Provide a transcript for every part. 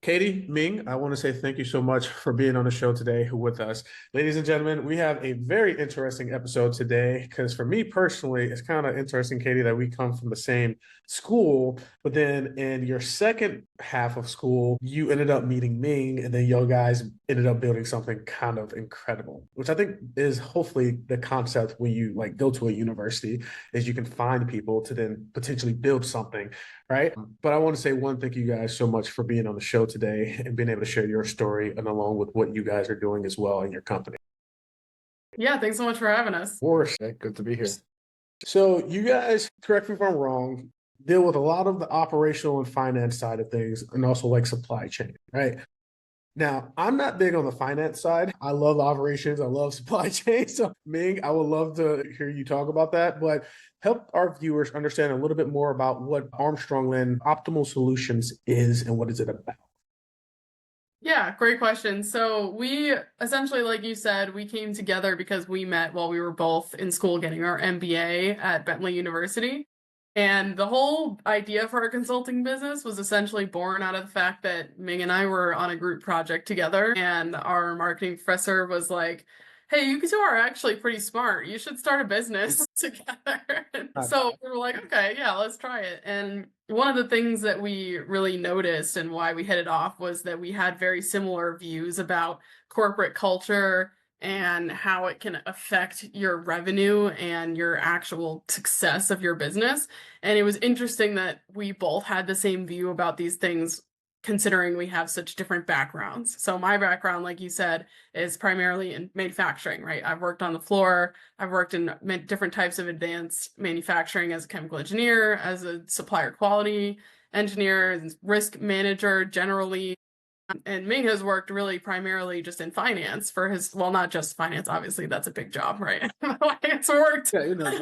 Katie Ming, I want to say thank you so much for being on the show today with us. Ladies and gentlemen, we have a very interesting episode today because for me personally, it's kind of interesting, Katie, that we come from the same school, but then in your second half of school, you ended up meeting Ming, and then you guys ended up building something kind of incredible, which I think is hopefully the concept when you like go to a university is you can find people to then potentially build something, right? But I want to say one, thank you guys so much for being on the show today and being able to share your story and along with what you guys are doing as well in your company. Yeah, thanks so much for having us. Of course. Good to be here. So you guys, correct me if I'm wrong, deal with a lot of the operational and finance side of things and also like supply chain, right? Now, I'm not big on the finance side. I love operations. I love supply chain. So Ming, I would love to hear you talk about that, but help our viewers understand a little bit more about what Armstrong-Lynn Optimal Solutions is and what is it about. Yeah, great question. So we essentially, like you said, we came together because we met while we were both in school getting our MBA at Bentley University. And the whole idea for our consulting business was essentially born out of the fact that Ming and I were on a group project together, and our marketing professor was like, hey, you two are actually pretty smart. You should start a business together. So we were like, okay, yeah, let's try it. And one of the things that we really noticed and why we hit it off was that we had very similar views about corporate culture and how it can affect your revenue and your actual success of your business. And it was interesting that we both had the same view about these things, considering we have such different backgrounds. So my background, like you said, is primarily in manufacturing, right? I've worked on the floor. I've worked in different types of advanced manufacturing as a chemical engineer, as a supplier quality engineer, risk manager generally. And Ming has worked really primarily just in finance for his, well, not just finance, obviously, that's a big job, right? It's worked. Yeah, you know.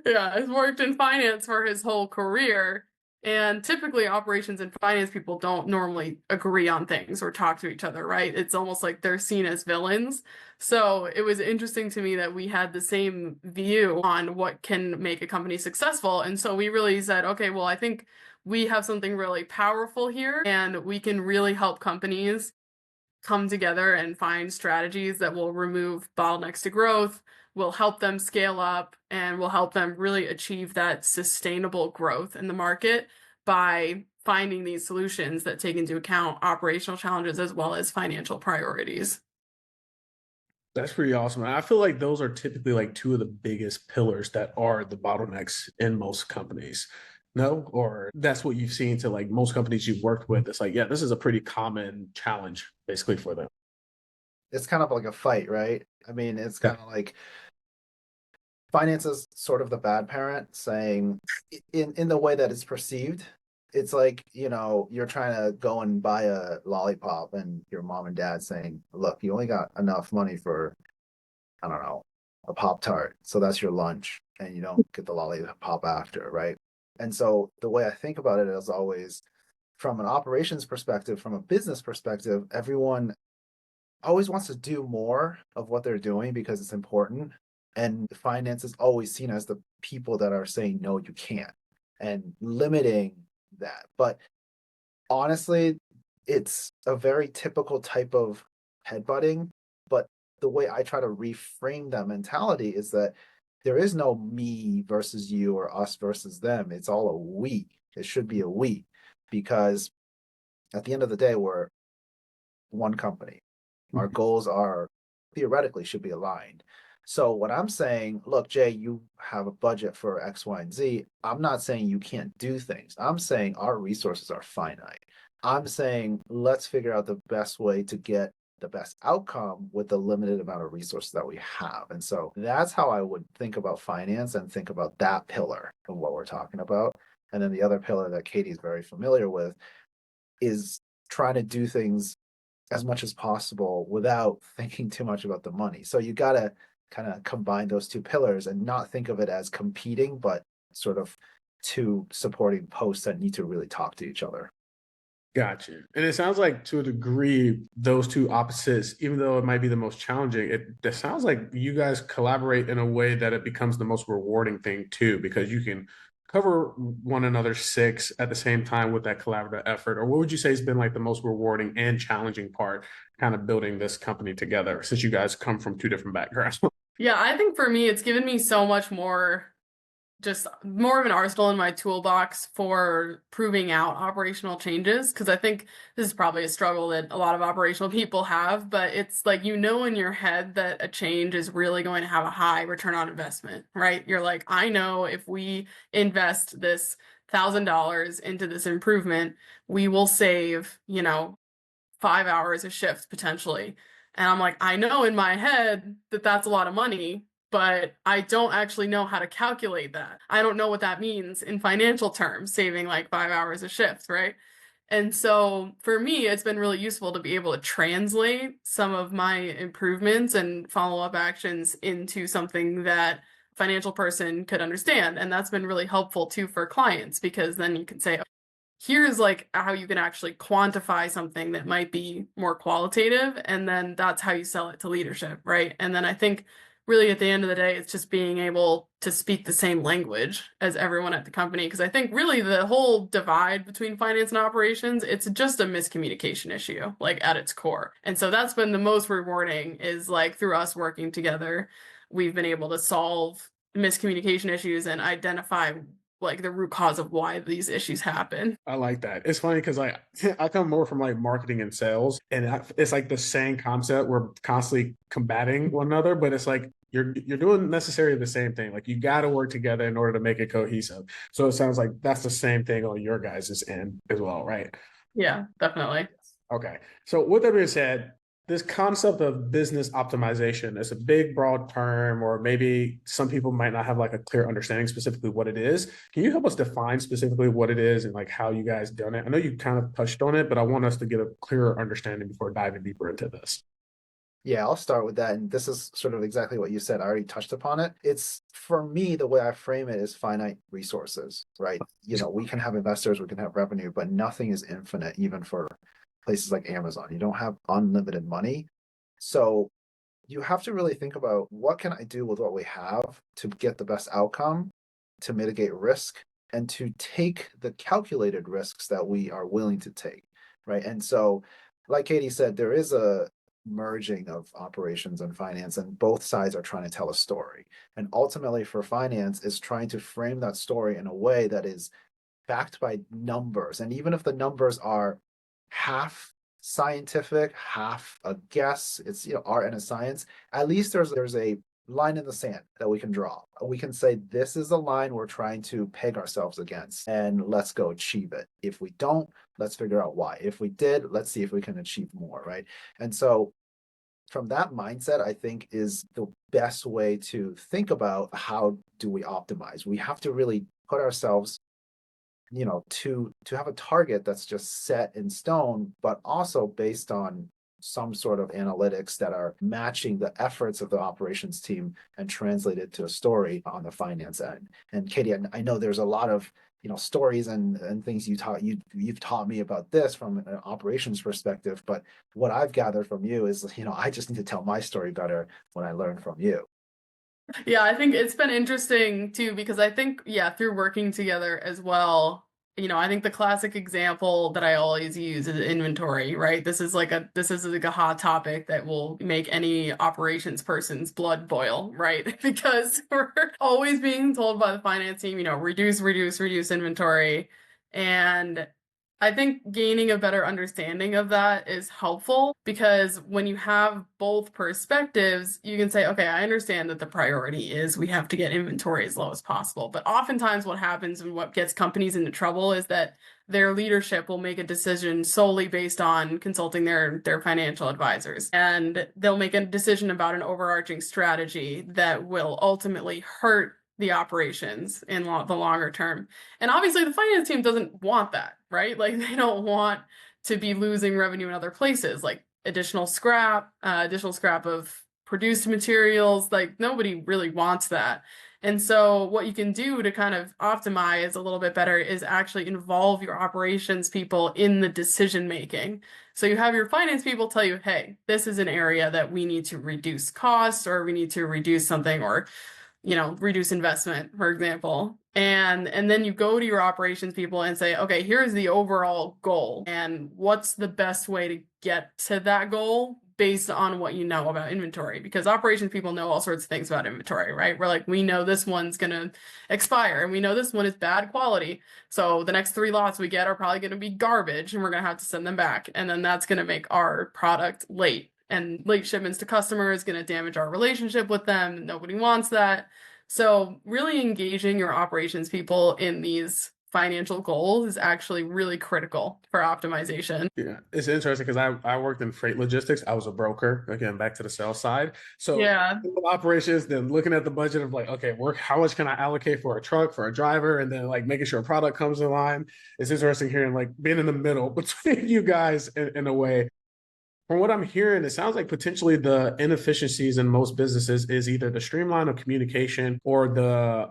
Yeah, he's worked in finance for his whole career. And typically operations and finance people don't normally agree on things or talk to each other, right? It's almost like they're seen as villains. So it was interesting to me that we had the same view on what can make a company successful. And so we really said, okay, well, I think we have something really powerful here, and we can really help companies come together and find strategies that will remove bottlenecks to growth, will help them scale up, and will help them really achieve that sustainable growth in the market by finding these solutions that take into account operational challenges as well as financial priorities. That's pretty awesome. And I feel like those are typically like two of the biggest pillars that are the bottlenecks in most companies. No, or that's what you've seen to like most companies you've worked with. It's like, yeah, this is a pretty common challenge basically for them. It's kind of like a fight, right? I mean, it's kind of like finance is sort of the bad parent saying in the way that it's perceived. It's like, you're trying to go and buy a lollipop and your mom and dad saying, look, you only got enough money for, I don't know, a Pop-Tart. So that's your lunch and you don't get the lollipop after, right? And so the way I think about it is always from an operations perspective, from a business perspective, everyone always wants to do more of what they're doing because it's important. And finance is always seen as the people that are saying, no, you can't, and limiting that. But honestly, it's a very typical type of headbutting. But the way I try to reframe that mentality is that there is no me versus you or us versus them. It's all a we. It should be a we, because at the end of the day, we're one company. Our goals are theoretically should be aligned. So when I'm saying, look, Jay, you have a budget for X, Y, and Z, I'm not saying you can't do things. I'm saying our resources are finite. I'm saying let's figure out the best way to get the best outcome with the limited amount of resources that we have. And so that's how I would think about finance and think about that pillar of what we're talking about. And then the other pillar that Katie's very familiar with is trying to do things as much as possible without thinking too much about the money. So you got to kind of combine those two pillars and not think of it as competing, but sort of two supporting posts that need to really talk to each other. Gotcha. And it sounds like to a degree, those two opposites, even though it might be the most challenging, it sounds like you guys collaborate in a way that it becomes the most rewarding thing too, because you can cover one another's six at the same time with that collaborative effort? Or what would you say has been like the most rewarding and challenging part kind of building this company together since you guys come from two different backgrounds? Yeah, I think for me, it's given me so much more, just more of an arsenal in my toolbox for proving out operational changes. Because I think this is probably a struggle that a lot of operational people have, but it's like, you know, in your head that a change is really going to have a high return on investment, right? You're like, I know if we invest this $1,000 into this improvement, we will save, 5 hours a shift potentially. And I'm like, I know in my head that that's a lot of money, but I don't actually know how to calculate that. I don't know what that means in financial terms, saving like 5 hours a shift, right? And so for me, it's been really useful to be able to translate some of my improvements and follow-up actions into something that a financial person could understand. And that's been really helpful too for clients, because then you can say, here's like how you can actually quantify something that might be more qualitative, and then that's how you sell it to leadership, right? And then I think really at the end of the day, it's just being able to speak the same language as everyone at the company, because I think really the whole divide between finance and operations, it's just a miscommunication issue, like at its core. And so that's been the most rewarding, is like through us working together, we've been able to solve miscommunication issues and identify like the root cause of why these issues happen. I like that. It's funny because I come more from like marketing and sales, and it's like the same concept. We're constantly combating one another, but it's like you're doing necessarily the same thing. Like you got to work together in order to make it cohesive. So it sounds like that's the same thing on your guys' end as well, right? Yeah, definitely. Okay. So with that being said, this concept of business optimization is a big, broad term, or maybe some people might not have like a clear understanding specifically what it is. Can you help us define specifically what it is and like how you guys done it? I know you kind of touched on it, but I want us to get a clearer understanding before diving deeper into this. Yeah, I'll start with that. And this is sort of exactly what you said. I already touched upon it. It's, for me, the way I frame it is finite resources, right? We can have investors, we can have revenue, but nothing is infinite, even for places like Amazon. You don't have unlimited money. So you have to really think about, what can I do with what we have to get the best outcome, to mitigate risk, and to take the calculated risks that we are willing to take, right? And so, like Katie said, there is a merging of operations and finance, and both sides are trying to tell a story. And ultimately for finance is trying to frame that story in a way that is backed by numbers. And even if the numbers are half scientific, half a guess, it's art and a science, at least there's a line in the sand that we can draw. We can say, this is the line we're trying to peg ourselves against, and let's go achieve it. If we don't, let's figure out why. If we did, let's see if we can achieve more, right? And so from that mindset, I think is the best way to think about, how do we optimize. We have to really put ourselves, to have a target that's just set in stone, but also based on some sort of analytics that are matching the efforts of the operations team and translate it to a story on the finance end. And Katie, I know there's a lot of stories and things you've taught me about this from an operations perspective, but what I've gathered from you is, I just need to tell my story better when I learn from you. Yeah, I think it's been interesting too, because I think, yeah, through working together as well, I think the classic example that I always use is inventory, right? This is like a hot topic that will make any operations person's blood boil, right? Because we're always being told by the finance team, reduce inventory. And I think gaining a better understanding of that is helpful, because when you have both perspectives, you can say, okay, I understand that the priority is we have to get inventory as low as possible. But oftentimes what happens and what gets companies into trouble is that their leadership will make a decision solely based on consulting their financial advisors. And they'll make a decision about an overarching strategy that will ultimately hurt the operations in the longer term. And obviously the finance team doesn't want that, right? Like they don't want to be losing revenue in other places, like additional scrap of produced materials. Like nobody really wants that. And so what you can do to kind of optimize a little bit better is actually involve your operations people in the decision making. So you have your finance people tell you, hey, this is an area that we need to reduce costs, or we need to reduce something, or reduce investment, for example. And then you go to your operations people and say, okay, here's the overall goal. And what's the best way to get to that goal based on what you know about inventory? Because operations people know all sorts of things about inventory, right? We're like, we know this one's going to expire and we know this one is bad quality. So the next 3 lots we get are probably going to be garbage and we're going to have to send them back. And then that's going to make our product late. And late shipments to customers is going to damage our relationship with them. Nobody wants that. So really engaging your operations people in these financial goals is actually really critical for optimization. Yeah, it's interesting because I worked in freight logistics. I was a broker, again, back to the sales side. So yeah, operations, then looking at the budget of like, okay, how much can I allocate for a truck, for a driver, and then like making sure a product comes in line. It's interesting hearing like being in the middle between you guys in a way. From what I'm hearing, it sounds like potentially the inefficiencies in most businesses is either the streamline of communication or the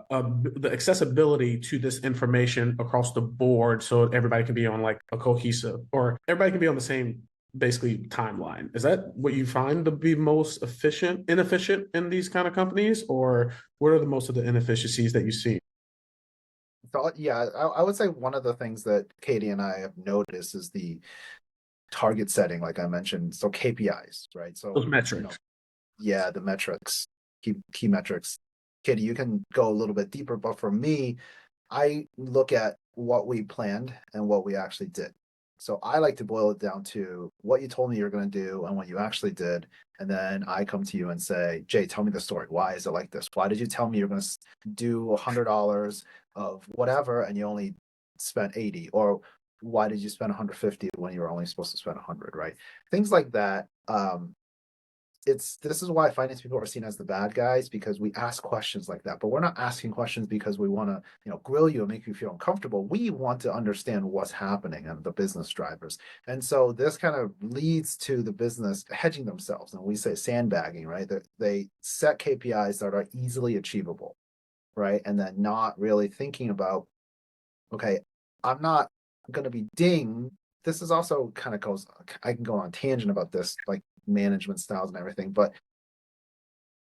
accessibility to this information across the board, so everybody can be on like a cohesive, or everybody can be on the same basically timeline. Is that what you find to be most inefficient in these kind of companies, or what are the most of the inefficiencies that you see? So, yeah, I would say one of the things that Katie and I have noticed is the target setting, like I mentioned. So KPIs, right? So Those metrics. Yeah, the metrics, key metrics. Katie, you can go a little bit deeper, but for me, I look at what we planned and what we actually did. So I like to boil it down to what you told me you're going to do and what you actually did. And then I come to you and say, Jay, tell me the story. Why is it like this? Why did you tell me you're going to do $100 of whatever and you only spent 80? Or why did you spend 150 when you were only supposed to spend 100, right? Things like that. This is why finance people are seen as the bad guys, because we ask questions like that, but we're not asking questions because we want to grill you and make you feel uncomfortable. We want to understand what's happening and the business drivers. And so this kind of leads to the business hedging themselves, and we say sandbagging, right? That they set KPIs that are easily achievable, right? And then not really thinking about, okay, I'm not going to be dinged. This is also kind of goes, I can go on a tangent about this, like management styles and everything. But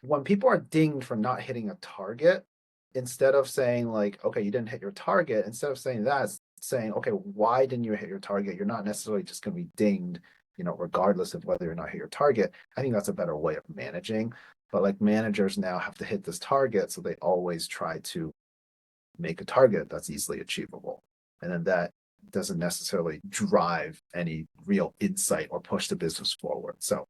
when people are dinged for not hitting a target, instead of saying like, okay, you didn't hit your target, instead of saying that, saying, okay, why didn't you hit your target? You're not necessarily just going to be dinged, regardless of whether or not hit your target. I think that's a better way of managing. But like managers now have to hit this target, so they always try to make a target that's easily achievable. And then that doesn't necessarily drive any real insight or push the business forward. So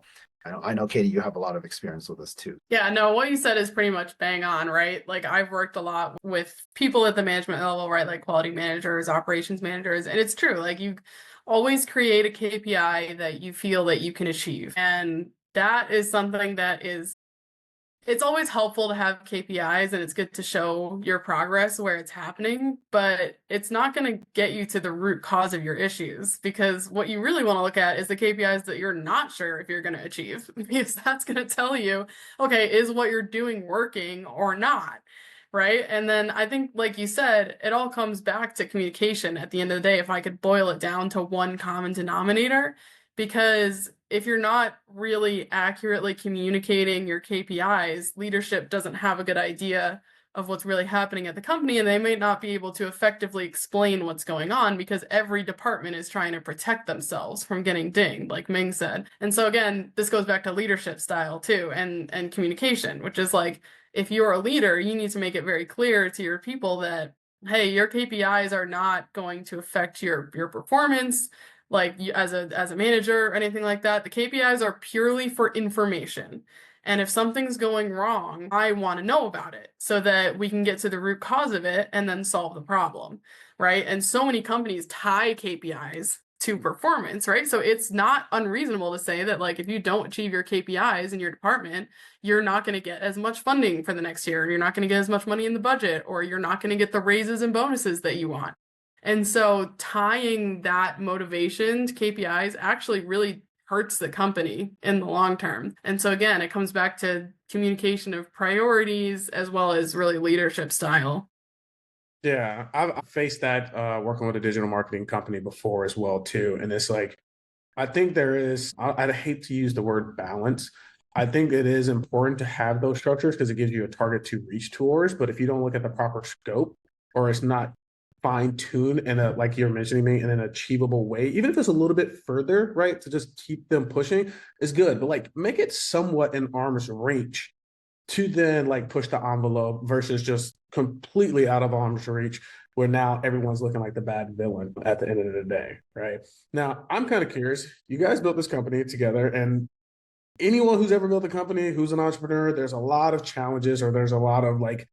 I know, Katie, you have a lot of experience with this too. Yeah, no, what you said is pretty much bang on, right? Like I've worked a lot with people at the management level, right? Like quality managers, operations managers. And it's true, like you always create a KPI that you feel that you can achieve. And that is something that it's always helpful to have KPIs and it's good to show your progress where it's happening, but it's not going to get you to the root cause of your issues, because what you really want to look at is the KPIs that you're not sure if you're going to achieve, because that's going to tell you, okay, is what you're doing working or not? Right. And then I think, like you said, it all comes back to communication at the end of the day, if I could boil it down to one common denominator. Because if you're not really accurately communicating your KPIs, leadership doesn't have a good idea of what's really happening at the company, and they may not be able to effectively explain what's going on because every department is trying to protect themselves from getting dinged, like Ming said. And so again, this goes back to leadership style too, and communication, which is like, if you're a leader, you need to make it very clear to your people that, hey, your KPIs are not going to affect your performance. Like as a manager or anything like that, the KPIs are purely for information. And if something's going wrong, I want to know about it so that we can get to the root cause of it and then solve the problem, right? And so many companies tie KPIs to performance, right? So it's not unreasonable to say that like if you don't achieve your KPIs in your department, you're not going to get as much funding for the next year, you're not going to get as much money in the budget, or you're not going to get the raises and bonuses that you want. And so tying that motivation to KPIs actually really hurts the company in the long term. And so again, it comes back to communication of priorities as well as really leadership style. Yeah, I've faced that working with a digital marketing company before as well too. And it's like, I think there is, I'd hate to use the word balance. I think it is important to have those structures because it gives you a target to reach towards. But if you don't look at the proper scope or it's not fine-tuned in a, like you're mentioning me, in an achievable way, even if it's a little bit further, right, to just keep them pushing is good. But like make it somewhat in arm's reach to then like push the envelope versus just completely out of arm's reach where now everyone's looking like the bad villain at the end of the day, right? Now, I'm kind of curious. You guys built this company together, and anyone who's ever built a company, who's an entrepreneur, there's a lot of challenges or there's a lot of like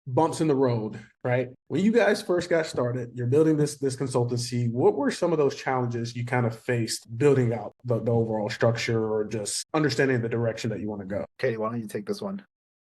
bumps in the road, right? When you guys first got started, you're building this consultancy. What were some of those challenges you kind of faced building out the overall structure or just understanding the direction that you want to go? Katie, why don't you take this one?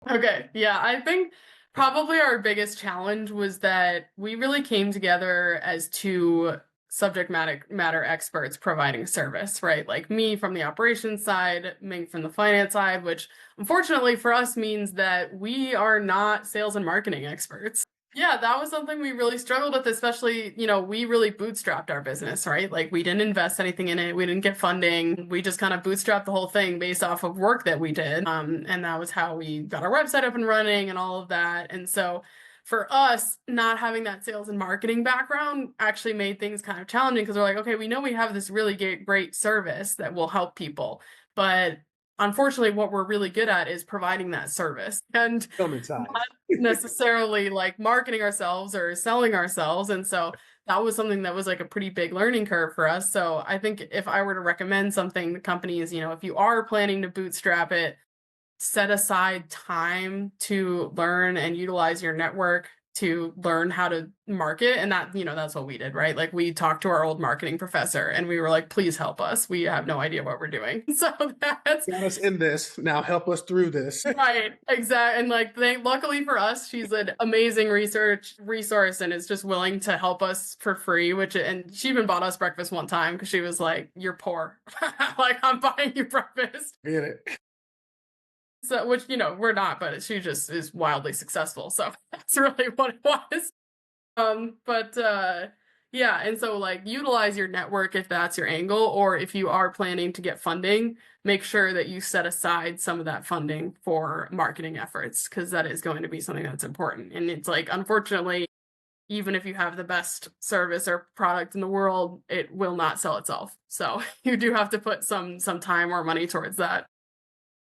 Okay, yeah, I think probably our biggest challenge was that we really came together as two subject matter experts providing service, right? Like me from the operations side, Ming from the finance side, which unfortunately for us means that we are not sales and marketing experts. Yeah, that was something we really struggled with, especially, we really bootstrapped our business, right? Like we didn't invest anything in it. We didn't get funding. We just kind of bootstrapped the whole thing based off of work that we did. And that was how we got our website up and running and all of that. And so for us, not having that sales and marketing background actually made things kind of challenging because we're like, okay, we know we have this really great service that will help people, but unfortunately, what we're really good at is providing that service and not necessarily like marketing ourselves or selling ourselves. And so that was something that was like a pretty big learning curve for us. So I think if I were to recommend something to companies, if you are planning to bootstrap it, set aside time to learn and utilize your network to learn how to market. And that, that's what we did, right? Like we talked to our old marketing professor and we were like, please help us. We have no idea what we're doing. So that's got us in this. Now help us through this. Right. Exactly. And like luckily for us, she's an amazing resource and is just willing to help us for free, and she even bought us breakfast one time because she was like, you're poor. Like I'm buying you breakfast. Get it. So, which, we're not, but she just is wildly successful. So that's really what it was. Yeah. And so like utilize your network if that's your angle, or if you are planning to get funding, make sure that you set aside some of that funding for marketing efforts, because that is going to be something that's important. And it's like, unfortunately, even if you have the best service or product in the world, it will not sell itself. So you do have to put some time or money towards that.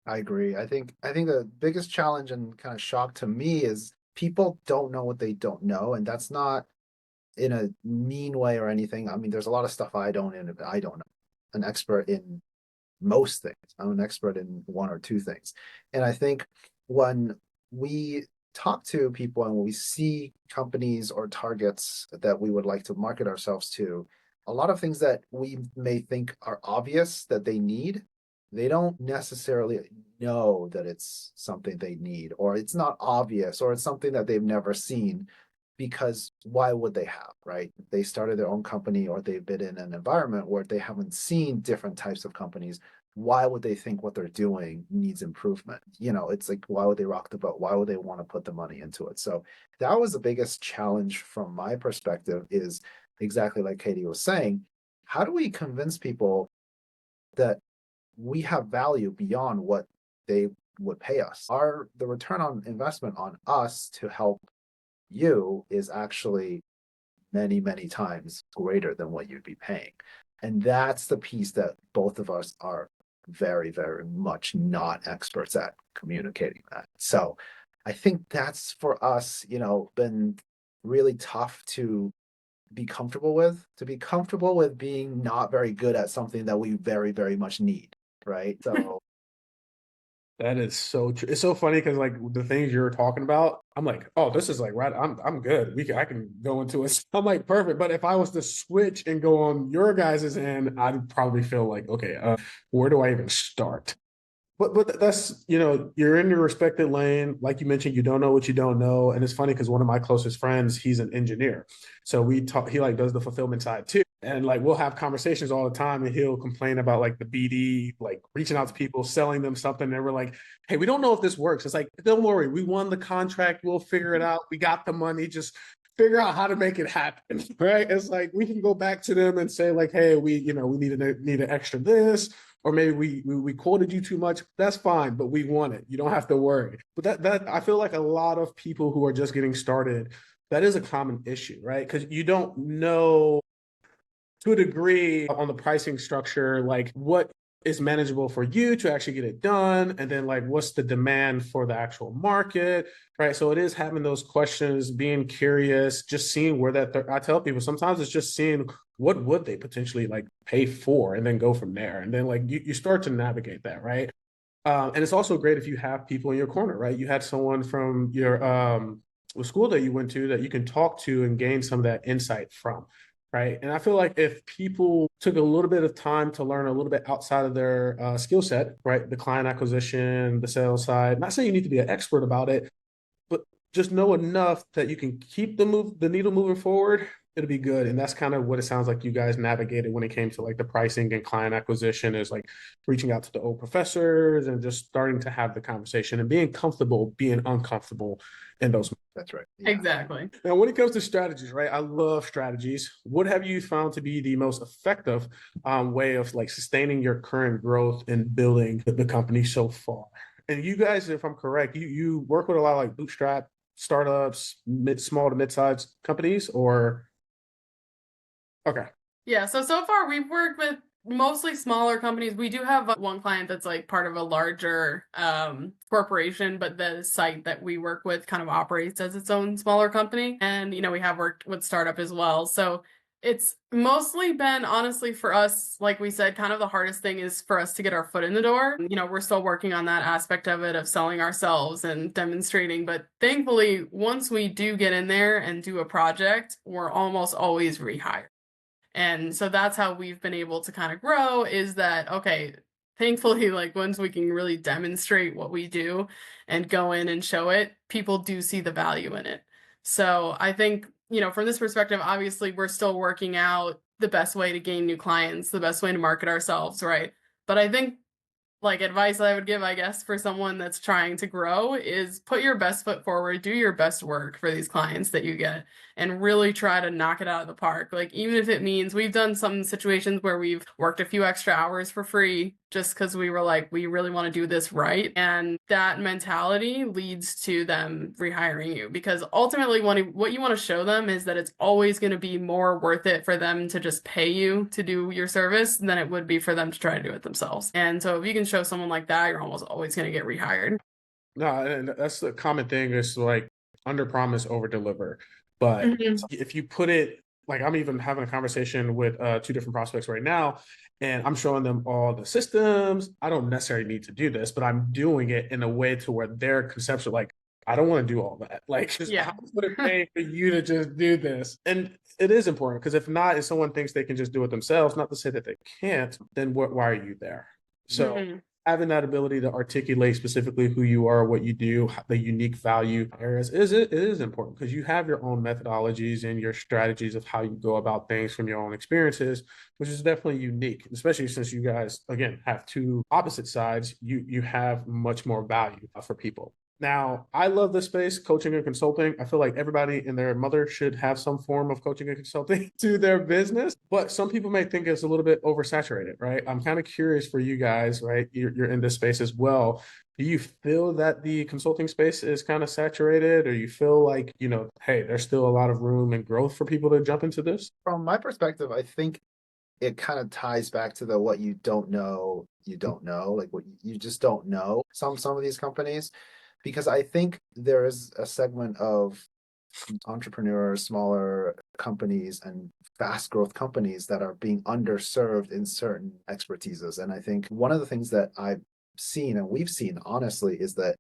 I agree. I think the biggest challenge and kind of shock to me is people don't know what they don't know, and that's not in a mean way or anything. I mean, there's a lot of stuff I don't know. An expert in most things. I'm an expert in one or two things. And I think when we talk to people and when we see companies or targets that we would like to market ourselves to, a lot of things that we may think are obvious that they need, they don't necessarily know that it's something they need, or it's not obvious, or it's something that they've never seen, because why would they have, right? They started their own company or they've been in an environment where they haven't seen different types of companies. Why would they think what they're doing needs improvement? It's like, why would they rock the boat? Why would they want to put the money into it? So that was the biggest challenge from my perspective, is exactly like Katie was saying. How do we convince people that we have value beyond what they would pay us? The return on investment on us to help you is actually many, many times greater than what you'd be paying. And that's the piece that both of us are very, very much not experts at communicating that. So I think that's for us, been really tough to be comfortable with being not very good at something that we very, very much need. Right. So that is so true. It's so funny because like the things you're talking about, I'm like, oh, this is like right. I'm good. I can go into it. I'm like perfect. But if I was to switch and go on your guys' end, I'd probably feel like, okay, where do I even start? But that's, you're in your respected lane. Like you mentioned, you don't know what you don't know. And it's funny because one of my closest friends, he's an engineer. So he like does the fulfillment side too. And like we'll have conversations all the time and he'll complain about like the BD, like reaching out to people, selling them something. And we're like, hey, we don't know if this works. It's like, don't worry, we won the contract. We'll figure it out. We got the money. Just figure out how to make it happen. Right. It's like we can go back to them and say, like, hey, we need an extra this, or maybe we quoted you too much. That's fine, but we want it. You don't have to worry. But that I feel like a lot of people who are just getting started, that is a common issue, right? Because you don't know to a degree on the pricing structure, like what is manageable for you to actually get it done, and then like what's the demand for the actual market, right? So it is having those questions, being curious, just seeing where I tell people sometimes it's just seeing what would they potentially like pay for, and then go from there, and then like you start to navigate that, right? And it's also great if you have people in your corner, right? You had someone from your the school that you went to that you can talk to and gain some of that insight from, right? And I feel like if people took a little bit of time to learn a little bit outside of their skill set, right? The client acquisition, the sales side, not saying you need to be an expert about it, but just know enough that you can keep the needle moving forward. It'll be good. And that's kind of what it sounds like you guys navigated when it came to like the pricing and client acquisition, is like reaching out to the old professors and just starting to have the conversation and being comfortable being uncomfortable in those. That's right. Yeah. Exactly. Now, when it comes to strategies, right? I love strategies. What have you found to be the most effective way of like sustaining your current growth and building the company so far? And you guys, if I'm correct, you work with a lot of like bootstrap startups, small to mid-sized companies, or okay. Yeah, so far we've worked with mostly smaller companies. We do have one client that's like part of a larger corporation, but the site that we work with kind of operates as its own smaller company. And, we have worked with startup as well. So it's mostly been, honestly, for us, like we said, kind of the hardest thing is for us to get our foot in the door. We're still working on that aspect of it, of selling ourselves and demonstrating. But thankfully, once we do get in there and do a project, we're almost always rehired. And so that's how we've been able to kind of grow, is that, okay, thankfully, like once we can really demonstrate what we do and go in and show it, people do see the value in it. So I think, from this perspective, obviously we're still working out the best way to gain new clients, the best way to market ourselves, right? But I think like advice I would give, I guess, for someone that's trying to grow is put your best foot forward, do your best work for these clients that you get, and really try to knock it out of the park. Like, even if it means we've done some situations where we've worked a few extra hours for free just because we were like, we really want to do this right. And that mentality leads to them rehiring you, because ultimately what you want to show them is that it's always going to be more worth it for them to just pay you to do your service than it would be for them to try to do it themselves. And so if you can show someone like that, you're almost always going to get rehired. No, and that's the common thing, is like under promise, over deliver. But if you put it, like I'm even having a conversation with two different prospects right now, and I'm showing them all the systems. I don't necessarily need to do this, but I'm doing it in a way to where their conception, like, I don't want to do all that. Like, just how much would it pay for you to just do this? And it is important, because if not, if someone thinks they can just do it themselves, not to say that they can't, then why are you there? So having that ability to articulate specifically who you are, what you do, the unique value areas it is important, because you have your own methodologies and your strategies of how you go about things from your own experiences, which is definitely unique, especially since you guys, again, have two opposite sides. You have much more value for people. Now, I love this space, coaching and consulting. I feel like everybody and their mother should have some form of coaching and consulting to their business, but some people may think it's a little bit oversaturated, right? I'm kind of curious for you guys, right? You're in this space as well. Do you feel that the consulting space is kind of saturated, or you feel like, hey, there's still a lot of room and growth for people to jump into this? From my perspective, I think it kind of ties back to the what you don't know, like what you just don't know some of these companies. Because I think there is a segment of entrepreneurs, smaller companies, and fast growth companies that are being underserved in certain expertises. And I think one of the things that I've seen, and we've seen honestly, is that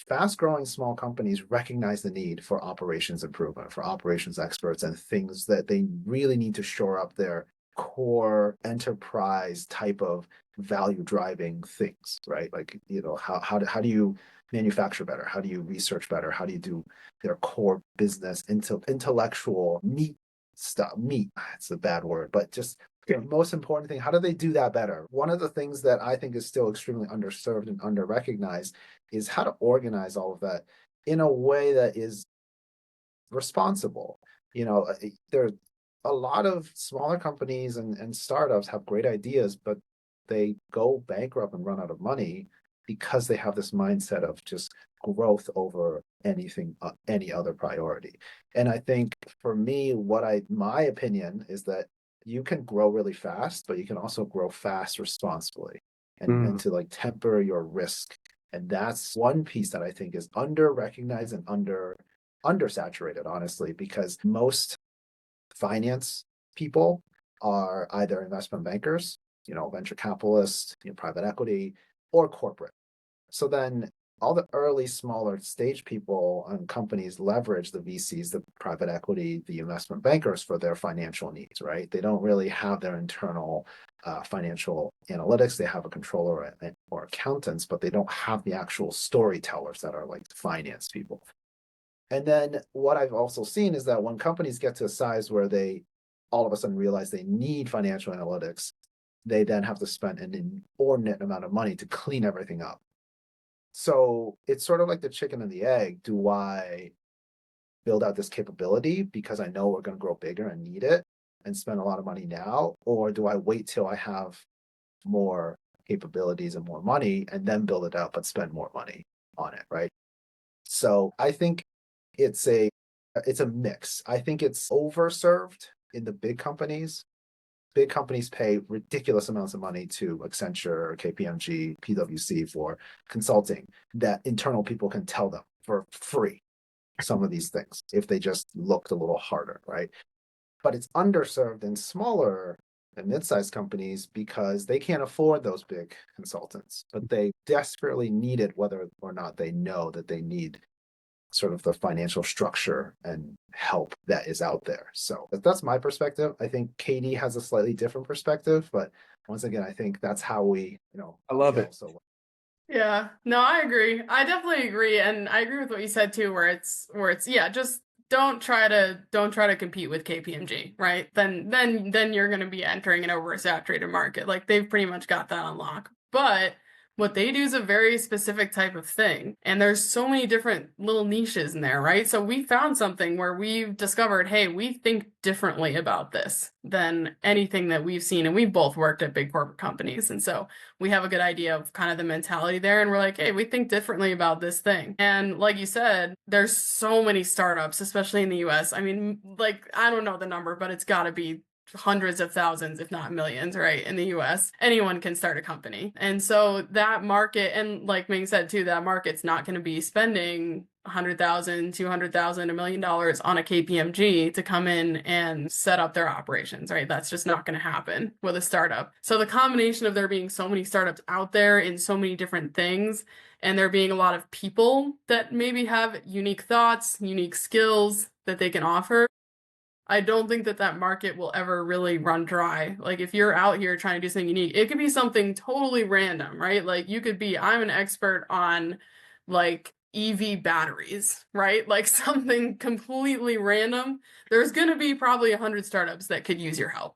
fast growing small companies recognize the need for operations improvement, for operations experts, and things that they really need to shore up their core enterprise type of value driving things, right? Like, how do you manufacture better? How do you research better? How do you do their core business intellectual meat stuff? Meat, it's a bad word, but just the most important thing, how do they do that better? One of the things that I think is still extremely underserved and under-recognized is how to organize all of that in a way that is responsible. There are a lot of smaller companies and startups have great ideas, but they go bankrupt and run out of money because they have this mindset of just growth over anything, any other priority. And I think for me, my opinion is that you can grow really fast, but you can also grow fast responsibly and to like temper your risk. And that's one piece that I think is under recognized and undersaturated, honestly, because most finance people are either investment bankers, venture capitalists, private equity, or corporate. So then all the early, smaller stage people and companies leverage the VCs, the private equity, the investment bankers for their financial needs, right? They don't really have their internal financial analytics. They have a controller or accountants, but they don't have the actual storytellers that are like finance people. And then what I've also seen is that when companies get to a size where they all of a sudden realize they need financial analytics, they then have to spend an inordinate amount of money to clean everything up. So it's sort of like the chicken and the egg. Do I build out this capability because I know we're going to grow bigger and need it and spend a lot of money now? Or do I wait till I have more capabilities and more money and then build it out, but spend more money on it, right? So I think it's a mix. I think it's overserved in the big companies. Big companies pay ridiculous amounts of money to Accenture, KPMG, PwC for consulting that internal people can tell them for free some of these things if they just looked a little harder, right? But it's underserved in smaller and mid-sized companies because they can't afford those big consultants, but they desperately need it whether or not they know that they need sort of the financial structure and help that is out there. So that's my perspective. I think Katie has a slightly different perspective, but once again, I think that's how we, I love it. So Yeah, no, I agree. I definitely agree. And I agree with what you said too, where it's, yeah, just don't try to compete with KPMG, right? Then you're going to be entering an oversaturated market. Like they've pretty much got that on lock. But what they do is a very specific type of thing. And there's so many different little niches in there, right? So we found something where we've discovered, hey, we think differently about this than anything that we've seen. And we've both worked at big corporate companies. And so we have a good idea of kind of the mentality there. And we're like, hey, we think differently about this thing. And like you said, there's so many startups, especially in the US. I mean, like, I don't know the number, but it's got to be hundreds of thousands, if not millions, right? In the US, anyone can start a company. And so that market, and like Ming said too, that market's not going to be spending $100,000, $200,000, $1 million on a KPMG to come in and set up their operations, right? That's just not going to happen with a startup. So the combination of there being so many startups out there in so many different things, and there being a lot of people that maybe have unique thoughts, unique skills that they can offer, I don't think that market will ever really run dry. Like if you're out here trying to do something unique, it could be something totally random, right? Like you could be, I'm an expert on like EV batteries, right? Like something completely random. There's going to be probably 100 startups that could use your help,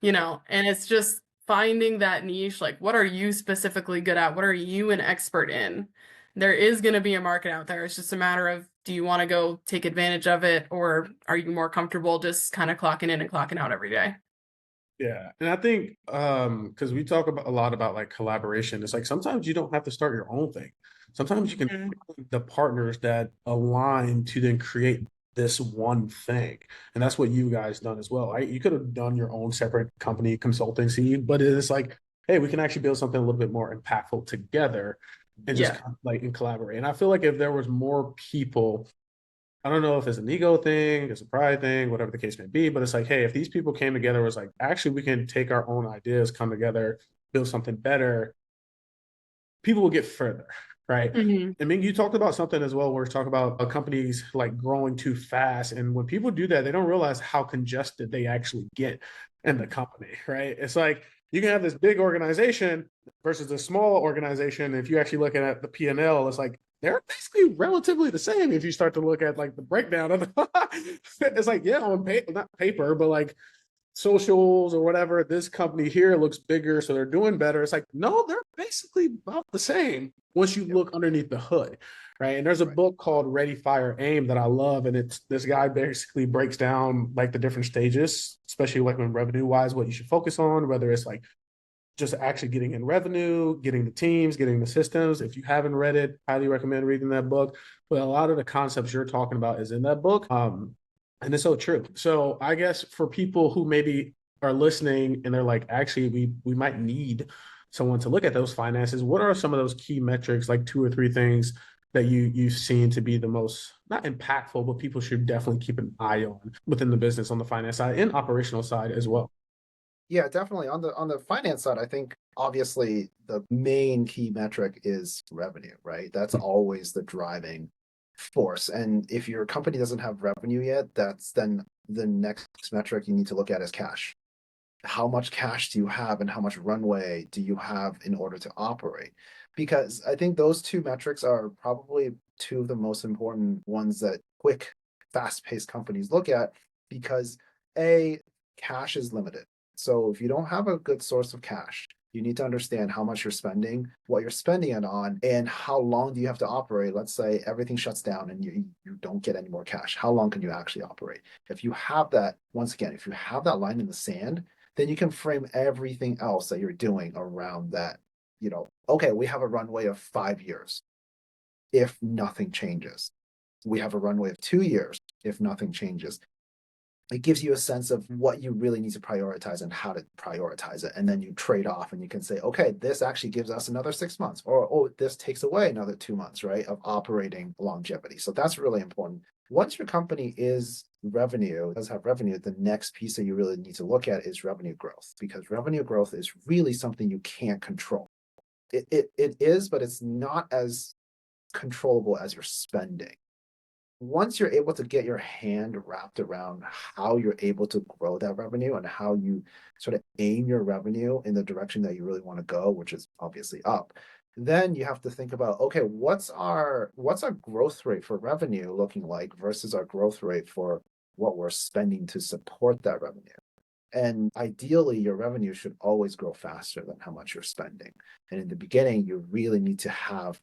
and it's just finding that niche. Like what are you specifically good at? What are you an expert in? There is going to be a market out there. It's just a matter of, do you want to go take advantage of it, or are you more comfortable just kind of clocking in and clocking out every day? Yeah. And I think because we talk about a lot about like collaboration, it's like sometimes you don't have to start your own thing. Sometimes you can find the partners that align to then create this one thing. And that's what you guys done as well. Right? You could have done your own separate company consultancy, but it's like, hey, we can actually build something a little bit more impactful together and just kind of like and collaborate. And I feel like if there was more people, I don't know if it's an ego thing, it's a pride thing, whatever the case may be, but it's like, hey, if these people came together, it was like, actually, we can take our own ideas, come together, build something better, people will get further, right? I mean, you talked about something as well, where it's talking about companies like growing too fast. And when people do that, they don't realize how congested they actually get in the company, right? It's like, you can have this big organization versus a small organization. If you actually look at the P&L, it's like they're basically relatively the same. If you start to look at like the breakdown of it's like, yeah, on not paper, but like socials or whatever, this company here looks bigger, so they're doing better. It's like, no, they're basically about the same once you look underneath the hood, right? And there's a book called Ready, Fire, Aim that I love, and it's this guy basically breaks down like the different stages, especially like when revenue wise, what you should focus on, whether it's like just actually getting in revenue, getting the teams, getting the systems. If you haven't read it, highly recommend reading that book. But a lot of the concepts you're talking about is in that book. And it's so true. So I guess for people who maybe are listening and they're like, actually, we might need someone to look at those finances. What are some of those key metrics, like 2 or 3 things that you've seen to be the most not impactful, but people should definitely keep an eye on within the business on the finance side and operational side as well? Yeah, definitely. On the finance side, I think obviously the main key metric is revenue, right? That's always the driving force. And if your company doesn't have revenue yet, that's then the next metric you need to look at is cash. How much cash do you have and how much runway do you have in order to operate? Because I think those two metrics are probably two of the most important ones that quick, fast-paced companies look at because A, cash is limited. So if you don't have a good source of cash, you need to understand how much you're spending, what you're spending it on, and how long do you have to operate. Let's say everything shuts down and you don't get any more cash. How long can you actually operate? If you have that, once again, if you have that line in the sand, then you can frame everything else that you're doing around that. Okay, we have a runway of 5 years if nothing changes. We have a runway of 2 years if nothing changes. It gives you a sense of what you really need to prioritize and how to prioritize it. And then you trade off and you can say, okay, this actually gives us another 6 months, or oh, this takes away another 2 months, right, of operating longevity. So that's really important. Once your company does have revenue, the next piece that you really need to look at is revenue growth, because revenue growth is really something you can't control. It is, but it's not as controllable as your spending. Once you're able to get your hand wrapped around how you're able to grow that revenue and how you sort of aim your revenue in the direction that you really want to go, which is obviously up, then you have to think about, okay, what's our growth rate for revenue looking like versus our growth rate for what we're spending to support that revenue. And ideally, your revenue should always grow faster than how much you're spending. And in the beginning, you really need to have,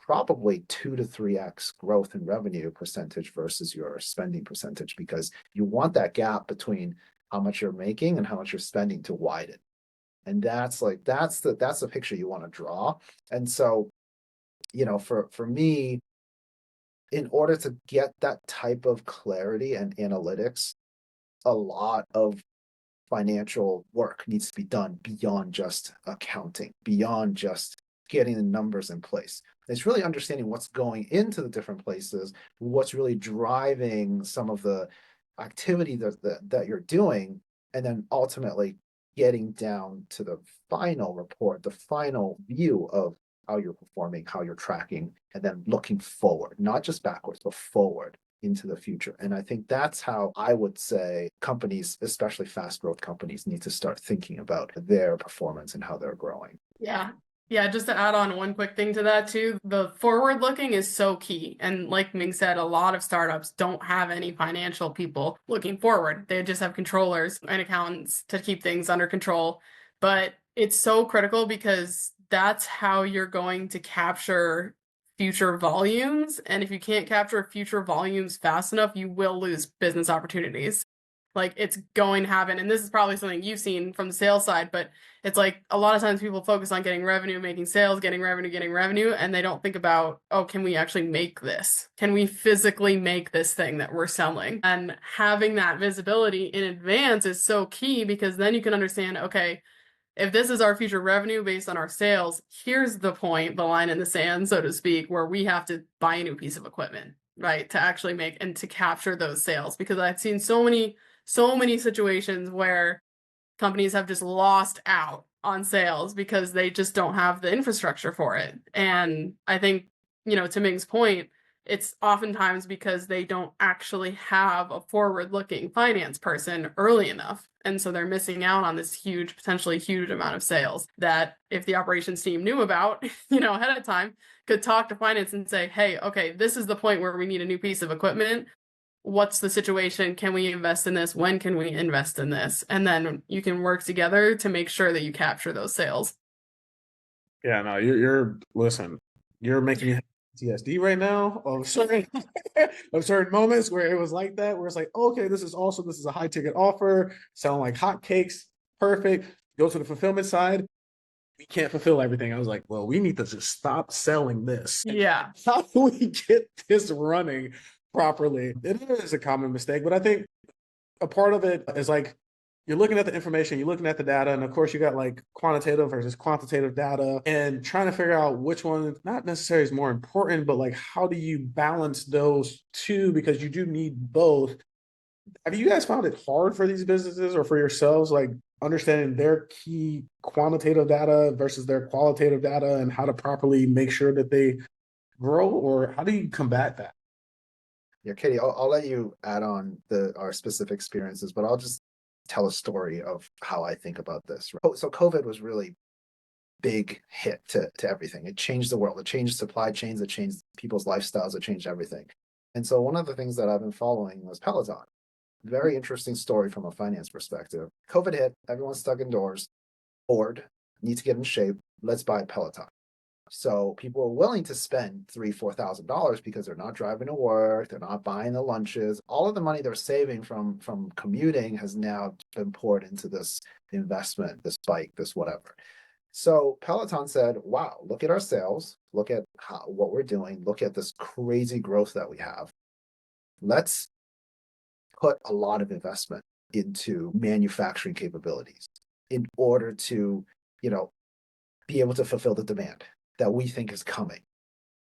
probably 2 to 3x growth in revenue percentage versus your spending percentage, because you want that gap between how much you're making and how much you're spending to widen. And that's the picture you want to draw. And so, for me, in order to get that type of clarity and analytics, a lot of financial work needs to be done beyond just accounting, beyond just getting the numbers in place. It's really understanding what's going into the different places, what's really driving some of the activity that you're doing, and then ultimately getting down to the final report, the final view of how you're performing, how you're tracking, and then looking forward, not just backwards, but forward into the future. And I think that's how I would say companies, especially fast growth companies, need to start thinking about their performance and how they're growing. Yeah. Yeah, just to add on one quick thing to that too, the forward looking is so key. And like Ming said, a lot of startups don't have any financial people looking forward. They just have controllers and accountants to keep things under control. But it's so critical because that's how you're going to capture future volumes. And if you can't capture future volumes fast enough, you will lose business opportunities. Like it's going to happen. And this is probably something you've seen from the sales side, but it's like a lot of times people focus on getting revenue, making sales, getting revenue, and they don't think about, oh, can we actually make this? Can we physically make this thing that we're selling? And having that visibility in advance is so key, because then you can understand, okay, if this is our future revenue based on our sales, here's the point, the line in the sand, so to speak, where we have to buy a new piece of equipment, right, to actually make and to capture those sales. Because I've seen so many situations where companies have just lost out on sales because they just don't have the infrastructure for it. And I think, to Ming's point, it's oftentimes because they don't actually have a forward-looking finance person early enough. And so they're missing out on this potentially huge amount of sales that if the operations team knew about, ahead of time, could talk to finance and say, hey, okay, this is the point where we need a new piece of equipment. What's the situation? Can we invest in this? When can we invest in this? And then you can work together to make sure that you capture those sales. Yeah, no, listen, you're making me have PTSD right now of certain moments where it was like that, where it's like, okay, this is a high ticket offer, selling like hotcakes, perfect. Go to the fulfillment side, we can't fulfill everything. I was like, well, we need to just stop selling this. Yeah. How do we get this running properly? It is a common mistake, but I think a part of it is like you're looking at the information, you're looking at the data, and of course you got like quantitative versus quantitative data and trying to figure out which one not necessarily is more important, but like how do you balance those two because you do need both. Have you guys found it hard for these businesses or for yourselves, like understanding their key quantitative data versus their qualitative data and how to properly make sure that they grow, or how do you combat that? Yeah, Katie, I'll let you add on our specific experiences, but I'll just tell a story of how I think about this. So COVID was really big hit to everything. It changed the world. It changed supply chains. It changed people's lifestyles. It changed everything. And so one of the things that I've been following was Peloton. Very interesting story from a finance perspective. COVID hit, everyone's stuck indoors, bored, need to get in shape. Let's buy Peloton. So people are willing to spend $3,000-$4,000 because they're not driving to work, they're not buying the lunches. All of the money they're saving from commuting has now been poured into this investment, this bike, this whatever. So Peloton said, wow, look at our sales, look at what we're doing, look at this crazy growth that we have. Let's put a lot of investment into manufacturing capabilities in order to, be able to fulfill the demand that we think is coming.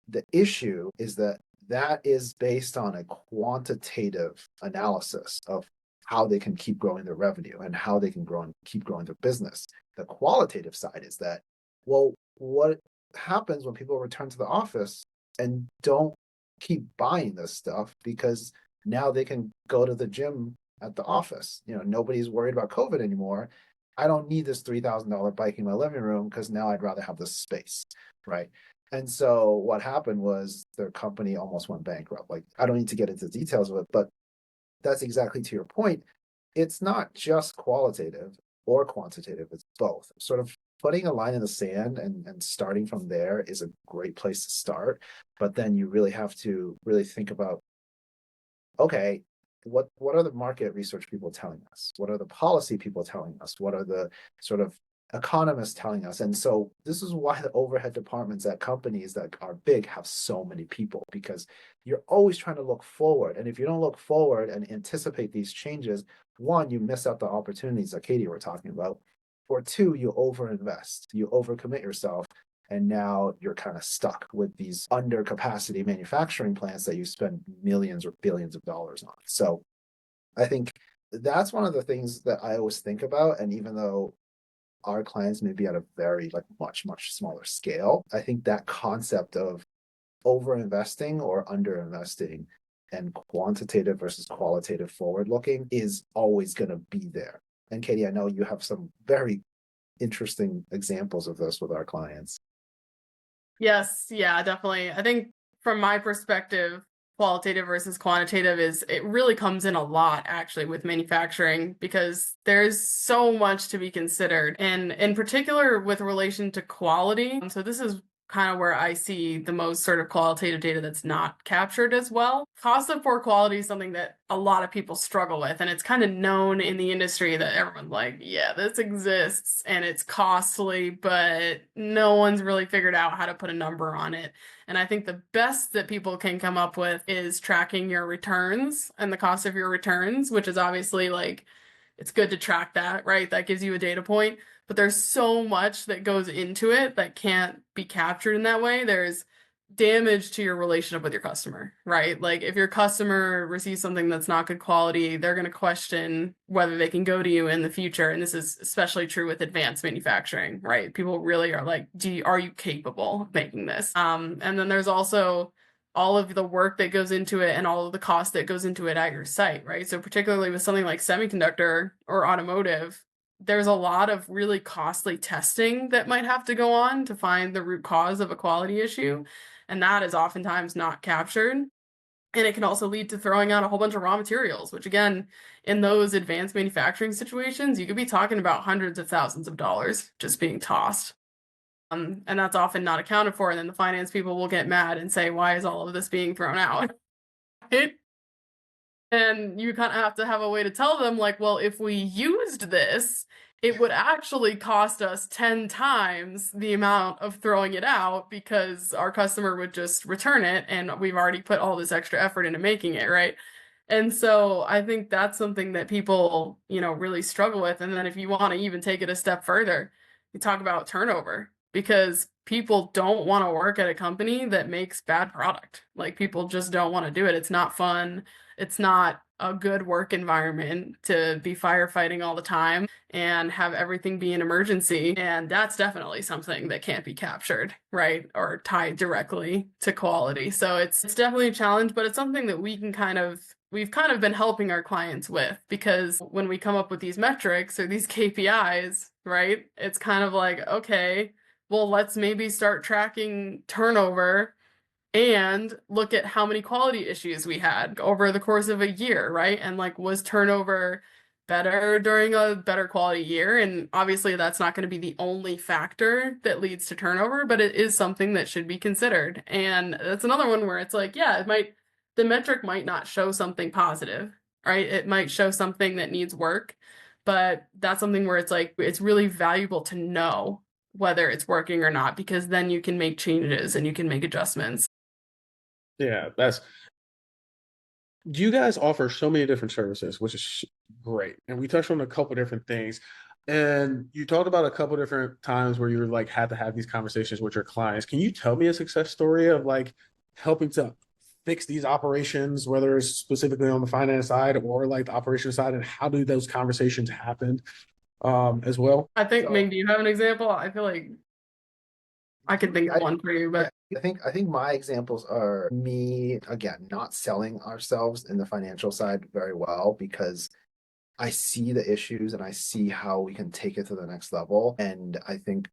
The issue is that is based on a quantitative analysis of how they can keep growing their revenue and how they can keep growing their business. The qualitative side is that, well, what happens when people return to the office and don't keep buying this stuff because now they can go to the gym at the office. Nobody's worried about COVID anymore. I don't need this $3,000 bike in my living room because now I'd rather have this space, right? And so what happened was their company almost went bankrupt. Like, I don't need to get into the details of it, but that's exactly to your point. It's not just qualitative or quantitative, it's both. Sort of putting a line in the sand and starting from there is a great place to start. But then you really have to really think about, okay, what are the market research people telling us? What are the policy people telling us? What are the sort of economists telling us? And so this is why the overhead departments at companies that are big have so many people, because you're always trying to look forward. And if you don't look forward and anticipate these changes, one, you miss out the opportunities that Katie were talking about, or two, you overinvest, you overcommit yourself. And now you're kind of stuck with these under capacity manufacturing plants that you spend millions or billions of dollars on. So I think that's one of the things that I always think about. And even though our clients may be at a very much, much smaller scale, I think that concept of over investing or under investing and quantitative versus qualitative forward looking is always going to be there. And Katie, I know you have some very interesting examples of this with our clients. Yes, yeah, definitely. I think from my perspective, qualitative versus quantitative it really comes in a lot actually with manufacturing because there's so much to be considered, and in particular with relation to quality. So this is kind of where I see the most sort of qualitative data that's not captured as well. Cost of poor quality is something that a lot of people struggle with, and it's kind of known in the industry that everyone's like, yeah, this exists and it's costly, but no one's really figured out how to put a number on it. And I think the best that people can come up with is tracking your returns and the cost of your returns, which is obviously it's good to track that, right? That gives you a data point. But there's so much that goes into it that can't be captured in that way. There's damage to your relationship with your customer, right? Like if your customer receives something that's not good quality, they're going to question whether they can go to you in the future. And this is especially true with advanced manufacturing, right? People really are like, are you capable of making this? And then there's also all of the work that goes into it and all of the cost that goes into it at your site, right? So particularly with something like semiconductor or automotive, there's a lot of really costly testing that might have to go on to find the root cause of a quality issue. And that is oftentimes not captured. And it can also lead to throwing out a whole bunch of raw materials, which again, in those advanced manufacturing situations, you could be talking about hundreds of thousands of dollars just being tossed. And that's often not accounted for. And then the finance people will get mad and say, why is all of this being thrown out? And you kind of have to have a way to tell them, like, well, if we used this it would actually cost us 10 times the amount of throwing it out because our customer would just return it and we've already put all this extra effort into making it, right? And so I think that's something that people, really struggle with. And then if you want to even take it a step further, you talk about turnover because people don't want to work at a company that makes bad product. Like people just don't want to do it. It's not fun. It's not a good work environment to be firefighting all the time and have everything be an emergency. And that's definitely something that can't be captured, right? Or tied directly to quality. So it's definitely a challenge, but it's something that we've kind of been helping our clients with because when we come up with these metrics or these KPIs, right? It's kind of like, okay, well, let's maybe start tracking turnover and look at how many quality issues we had over the course of a year, right? And like, was turnover better during a better quality year? And obviously, that's not going to be the only factor that leads to turnover, but it is something that should be considered. And that's another one where it's like, yeah, the metric might not show something positive, right? It might show something that needs work, but that's something where it's like, it's really valuable to know whether it's working or not, because then you can make changes and you can make adjustments. Yeah, you guys offer so many different services, which is great. And we touched on a couple different things. And you talked about a couple different times where you like had to have these conversations with your clients. Can you tell me a success story of like helping to fix these operations, whether it's specifically on the finance side or like the operation side, and how do those conversations happen as well? I think, Ming, do you have an example? I feel like I can think of one for you, but I think my examples are me again not selling ourselves in the financial side very well because I see the issues and I see how we can take it to the next level. And I think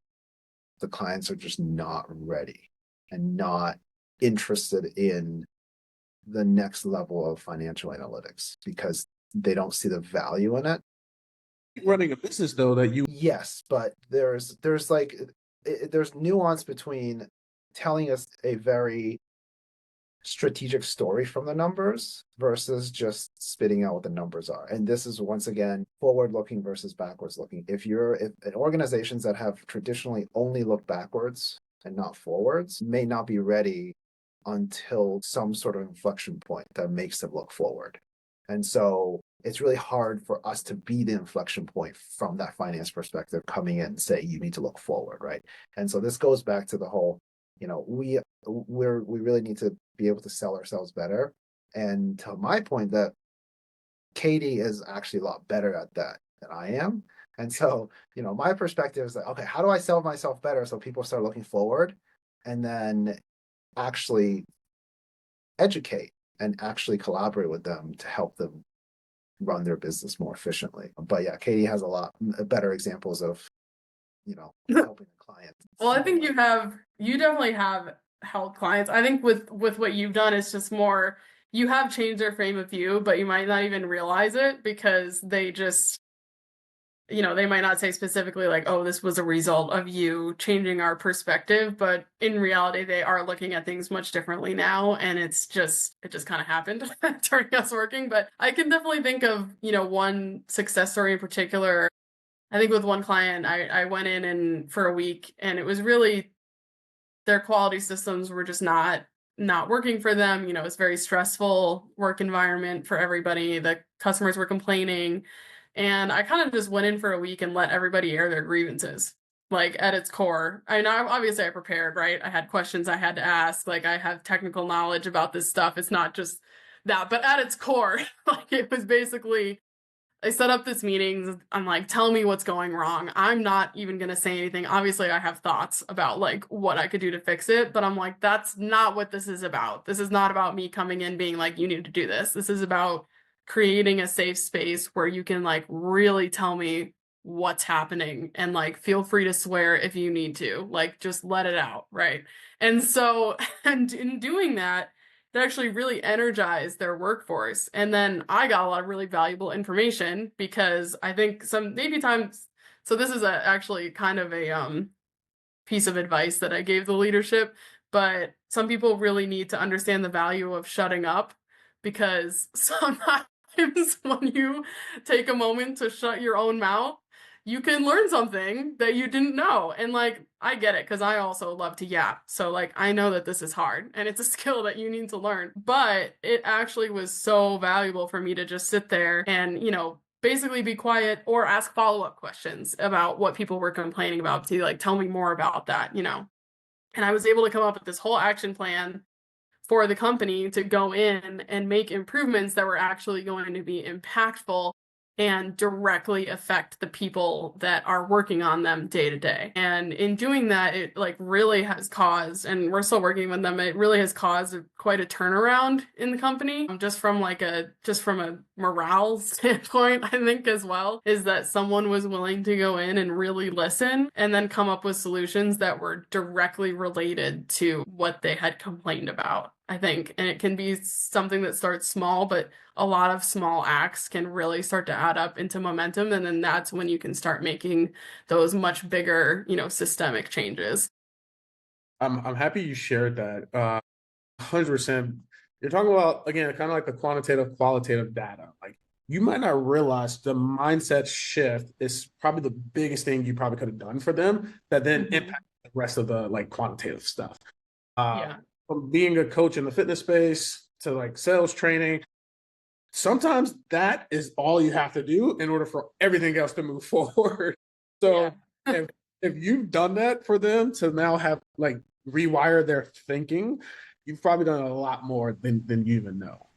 the clients are just not ready and not interested in the next level of financial analytics because they don't see the value in it. Running a business though that you Yes, but there's nuance between telling us a very strategic story from the numbers versus just spitting out what the numbers are. And this is once again forward looking versus backwards looking. If organizations that have traditionally only looked backwards and not forwards may not be ready until some sort of inflection point that makes them look forward. And so it's really hard for us to be the inflection point from that finance perspective coming in and say, you need to look forward, right? And so this goes back to the whole, we really need to be able to sell ourselves better. And to my point that Katie is actually a lot better at that than I am. And so, my perspective is like, okay, how do I sell myself better so people start looking forward and then actually educate and actually collaborate with them to help them run their business more efficiently. But yeah, Katie has a lot better examples of, helping the client. Well, I think you definitely have helped clients. I think with what you've done, it's just more, you have changed their frame of view, but you might not even realize it because they just, they might not say specifically like, oh, this was a result of you changing our perspective, but in reality, they are looking at things much differently now. And it just kind of happened during us working. But I can definitely think of, one success story in particular. I think with one client, I went in and for a week and it was really, their quality systems were just not working for them. It's very stressful work environment for everybody. The customers were complaining. And I kind of just went in for a week and let everybody air their grievances. Like at its core, I know obviously I prepared, right? I had questions I had to ask. Like I have technical knowledge about this stuff. It's not just that, but at its core, like it was basically, I set up this meeting. I'm like, tell me what's going wrong. I'm not even going to say anything. Obviously, I have thoughts about like what I could do to fix it, but I'm like, that's not what this is about. This is not about me coming in being like, you need to do this. This is about creating a safe space where you can like really tell me what's happening and like feel free to swear if you need to. Like just let it out, right? And so, and in doing that, that actually really energized their workforce. And then I got a lot of really valuable information because I think so this is actually kind of a piece of advice that I gave the leadership, but some people really need to understand the value of shutting up because sometimes when you take a moment to shut your own mouth, you can learn something that you didn't know. And like, I get it because I also love to yap. So like, I know that this is hard and it's a skill that you need to learn, but it actually was so valuable for me to just sit there and, basically be quiet or ask follow-up questions about what people were complaining about to like, tell me more about that. And I was able to come up with this whole action plan for the company to go in and make improvements that were actually going to be impactful and directly affect the people that are working on them day to day. And in doing that, it like really has caused, and we're still working with them, it really has caused quite a turnaround in the company. Just from a morale standpoint, I think as well, is that someone was willing to go in and really listen and then come up with solutions that were directly related to what they had complained about, I think. And it can be something that starts small, but a lot of small acts can really start to add up into momentum. And then that's when you can start making those much bigger, systemic changes. I'm happy you shared that. 100%. You're talking about, again, kind of like the quantitative, qualitative data. Like, you might not realize the mindset shift is probably the biggest thing you probably could have done for them that then impact the rest of the like quantitative stuff. Yeah. From being a coach in the fitness space to like sales training, sometimes that is all you have to do in order for everything else to move forward. So if you've done that for them to now have like rewire their thinking, you've probably done a lot more than you even know.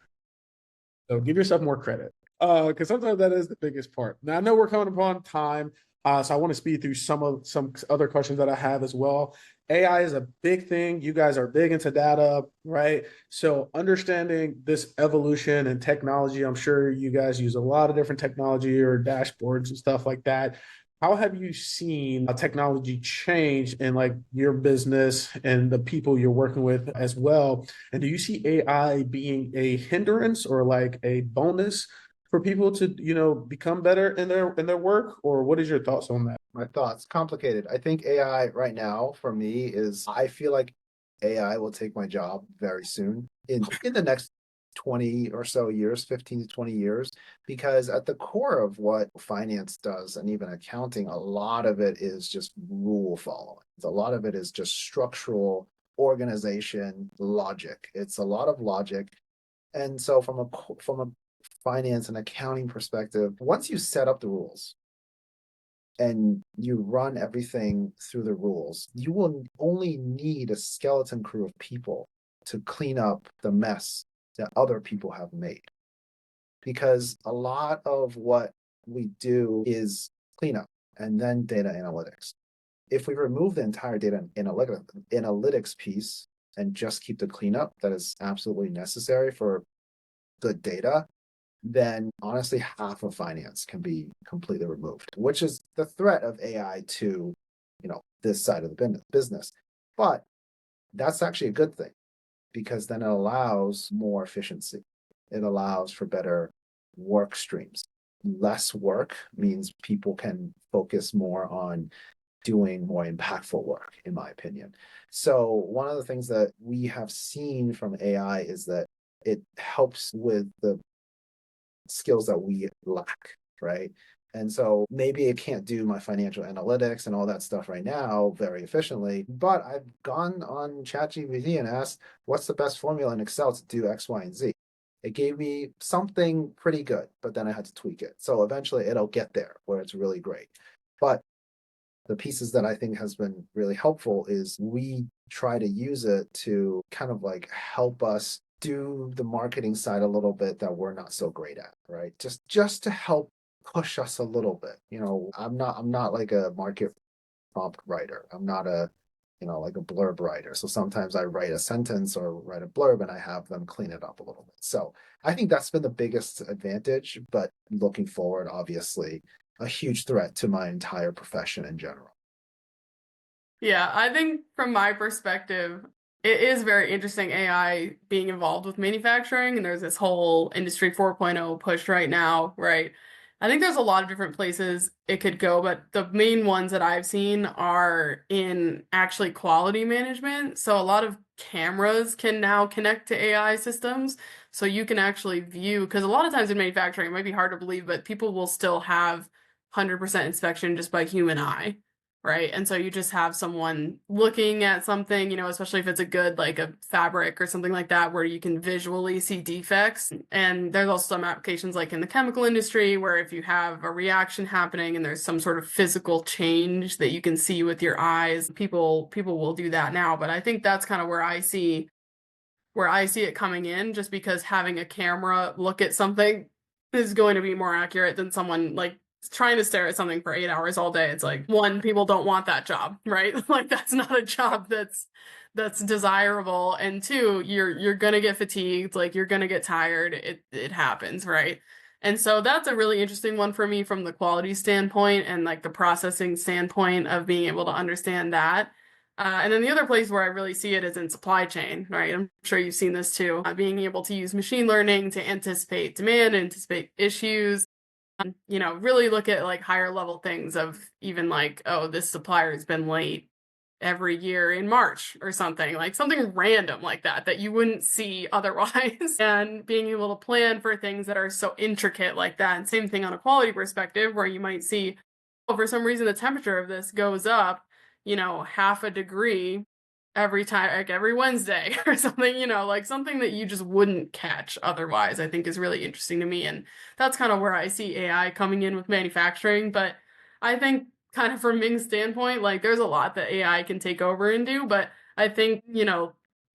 So give yourself more credit. Because sometimes that is the biggest part. Now I know we're coming upon time. So I want to speed through some other questions that I have as well. AI is a big thing. You guys are big into data, right? So understanding this evolution and technology, I'm sure you guys use a lot of different technology or dashboards and stuff like that. How have you seen technology change in like your business and the people you're working with as well? And do you see AI being a hindrance or like a bonus for people to, become better in their work? Or what is your thoughts on that? My thoughts, complicated. I think AI right now for me is I feel like AI will take my job very soon in the next 20 or so years, 15 to 20 years, because at the core of what finance does and even accounting, a lot of it is just rule following. A lot of it is just structural organization logic. It's a lot of logic. And so from a finance and accounting perspective, once you set up the rules and you run everything through the rules, you will only need a skeleton crew of people to clean up the mess that other people have made. Because a lot of what we do is cleanup and then data analytics. If we remove the entire data analytics piece and just keep the cleanup that is absolutely necessary for good data, then honestly, half of finance can be completely removed, which is the threat of AI to, this side of the business. But that's actually a good thing because then it allows more efficiency. It allows for better work streams. Less work means people can focus more on doing more impactful work, in my opinion. So one of the things that we have seen from AI is that it helps with the skills that we lack, right? And so maybe it can't do my financial analytics and all that stuff right now very efficiently, but I've gone on ChatGPT and asked, what's the best formula in Excel to do X, Y, and Z? It gave me something pretty good, but then I had to tweak it. So eventually it'll get there where it's really great. But the pieces that I think has been really helpful is we try to use it to kind of like help us do the marketing side a little bit that we're not so great at, right? Just to help push us a little bit. I'm not like a market prompt writer. I'm not like a blurb writer. So sometimes I write a sentence or write a blurb and I have them clean it up a little bit. So I think that's been the biggest advantage, but looking forward, obviously, a huge threat to my entire profession in general. Yeah, I think from my perspective, it is very interesting AI being involved with manufacturing, and there's this whole Industry 4.0 push right now, right? I think there's a lot of different places it could go, but the main ones that I've seen are in actually quality management. So a lot of cameras can now connect to AI systems. So you can actually view, because a lot of times in manufacturing, it might be hard to believe, but people will still have 100% inspection just by human eye, right? And so you just have someone looking at something, especially if it's a good, like a fabric or something like that, where you can visually see defects. And there's also some applications like in the chemical industry where if you have a reaction happening and there's some sort of physical change that you can see with your eyes, people will do that now. But I think that's kind of where I see it coming in, just because having a camera look at something is going to be more accurate than someone like trying to stare at something for 8 hours all day. It's like, one, people don't want that job, right? Like that's not a job that's desirable. And two, you're gonna get fatigued, like you're gonna get tired. It happens, right? And so that's a really interesting one for me from the quality standpoint and like the processing standpoint of being able to understand that. And then the other place where I really see it is in supply chain, right? I'm sure you've seen this too. Being able to use machine learning to anticipate demand, anticipate issues, really look at like higher level things of even like, oh, this supplier has been late every year in March or something, like something random like that you wouldn't see otherwise. And being able to plan for things that are so intricate like that. And same thing on a quality perspective, where you might see, oh, for some reason the temperature of this goes up, half a degree every time, like every Wednesday or something, like something that you just wouldn't catch otherwise, I think is really interesting to me. And that's kind of where I see AI coming in with manufacturing. But I think kind of from Ming's standpoint, like there's a lot that AI can take over and do, but I think,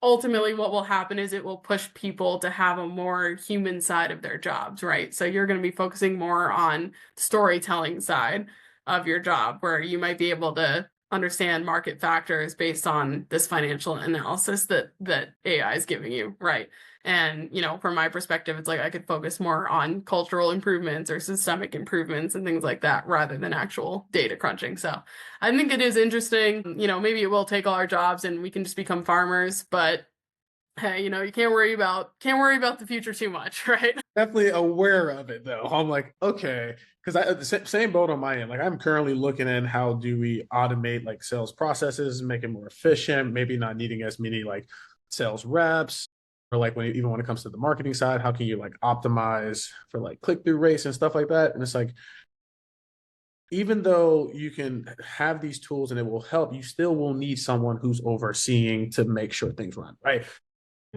ultimately what will happen is it will push people to have a more human side of their jobs, right? So you're going to be focusing more on storytelling side of your job, where you might be able to understand market factors based on this financial analysis that AI is giving you, right? And, from my perspective, it's like I could focus more on cultural improvements or systemic improvements and things like that rather than actual data crunching. So I think it is interesting. Maybe it will take all our jobs and we can just become farmers, but hey, you can't worry about the future too much, right? Definitely aware of it though. I'm like, okay, because I the same boat on my end. Like I'm currently looking at how do we automate like sales processes, make it more efficient, maybe not needing as many like sales reps, or like even when it comes to the marketing side, how can you like optimize for like click-through rates and stuff like that? And it's like, even though you can have these tools and it will help, you still will need someone who's overseeing to make sure things run, right?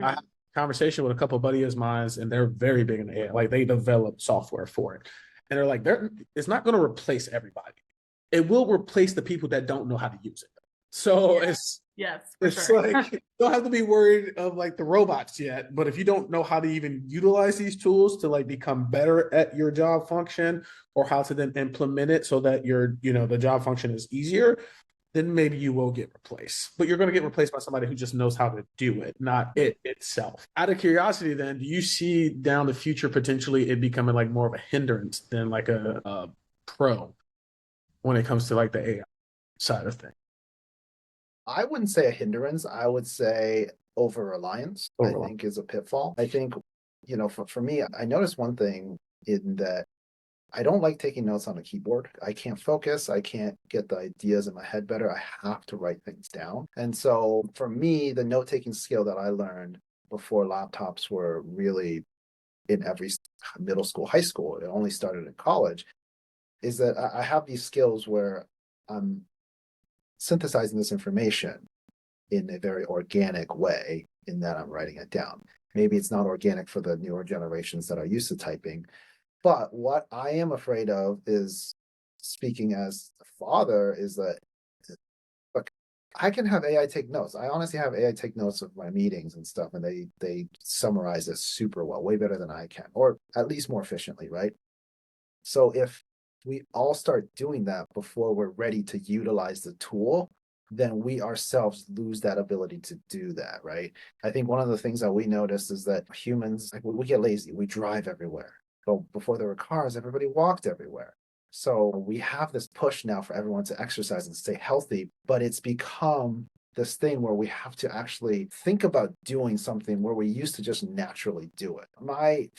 I had a conversation with a couple of buddies of mine, and they're very big in AI. Like they develop software for it. And they're like, it's not going to replace everybody. It will replace the people that don't know how to use it. So Yes, it's sure. like you don't have to be worried of like the robots yet. But if you don't know how to even utilize these tools to like become better at your job function, or how to then implement it so that the job function is easier, then maybe you will get replaced. But you're going to get replaced by somebody who just knows how to do it, not it itself. Out of curiosity, then, do you see down the future potentially it becoming like more of a hindrance than like a pro when it comes to like the AI side of things? I wouldn't say a hindrance. I would say over-reliance, I think, is a pitfall. I think, for me, I noticed one thing in that I don't like taking notes on a keyboard. I can't focus. I can't get the ideas in my head better. I have to write things down. And so for me, the note-taking skill that I learned before laptops were really in every middle school, high school, it only started in college, is that I have these skills where I'm synthesizing this information in a very organic way in that I'm writing it down. Maybe it's not organic for the newer generations that are used to typing. But what I am afraid of is, speaking as a father, is that, look, I can have AI take notes. I honestly have AI take notes of my meetings and stuff, and they summarize it super well, way better than I can, or at least more efficiently, right? So if we all start doing that before we're ready to utilize the tool, then we ourselves lose that ability to do that, right? I think one of the things that we noticed is that humans, like, we get lazy, we drive everywhere. But before there were cars, everybody walked everywhere. So we have this push now for everyone to exercise and stay healthy, but it's become this thing where we have to actually think about doing something where we used to just naturally do it. My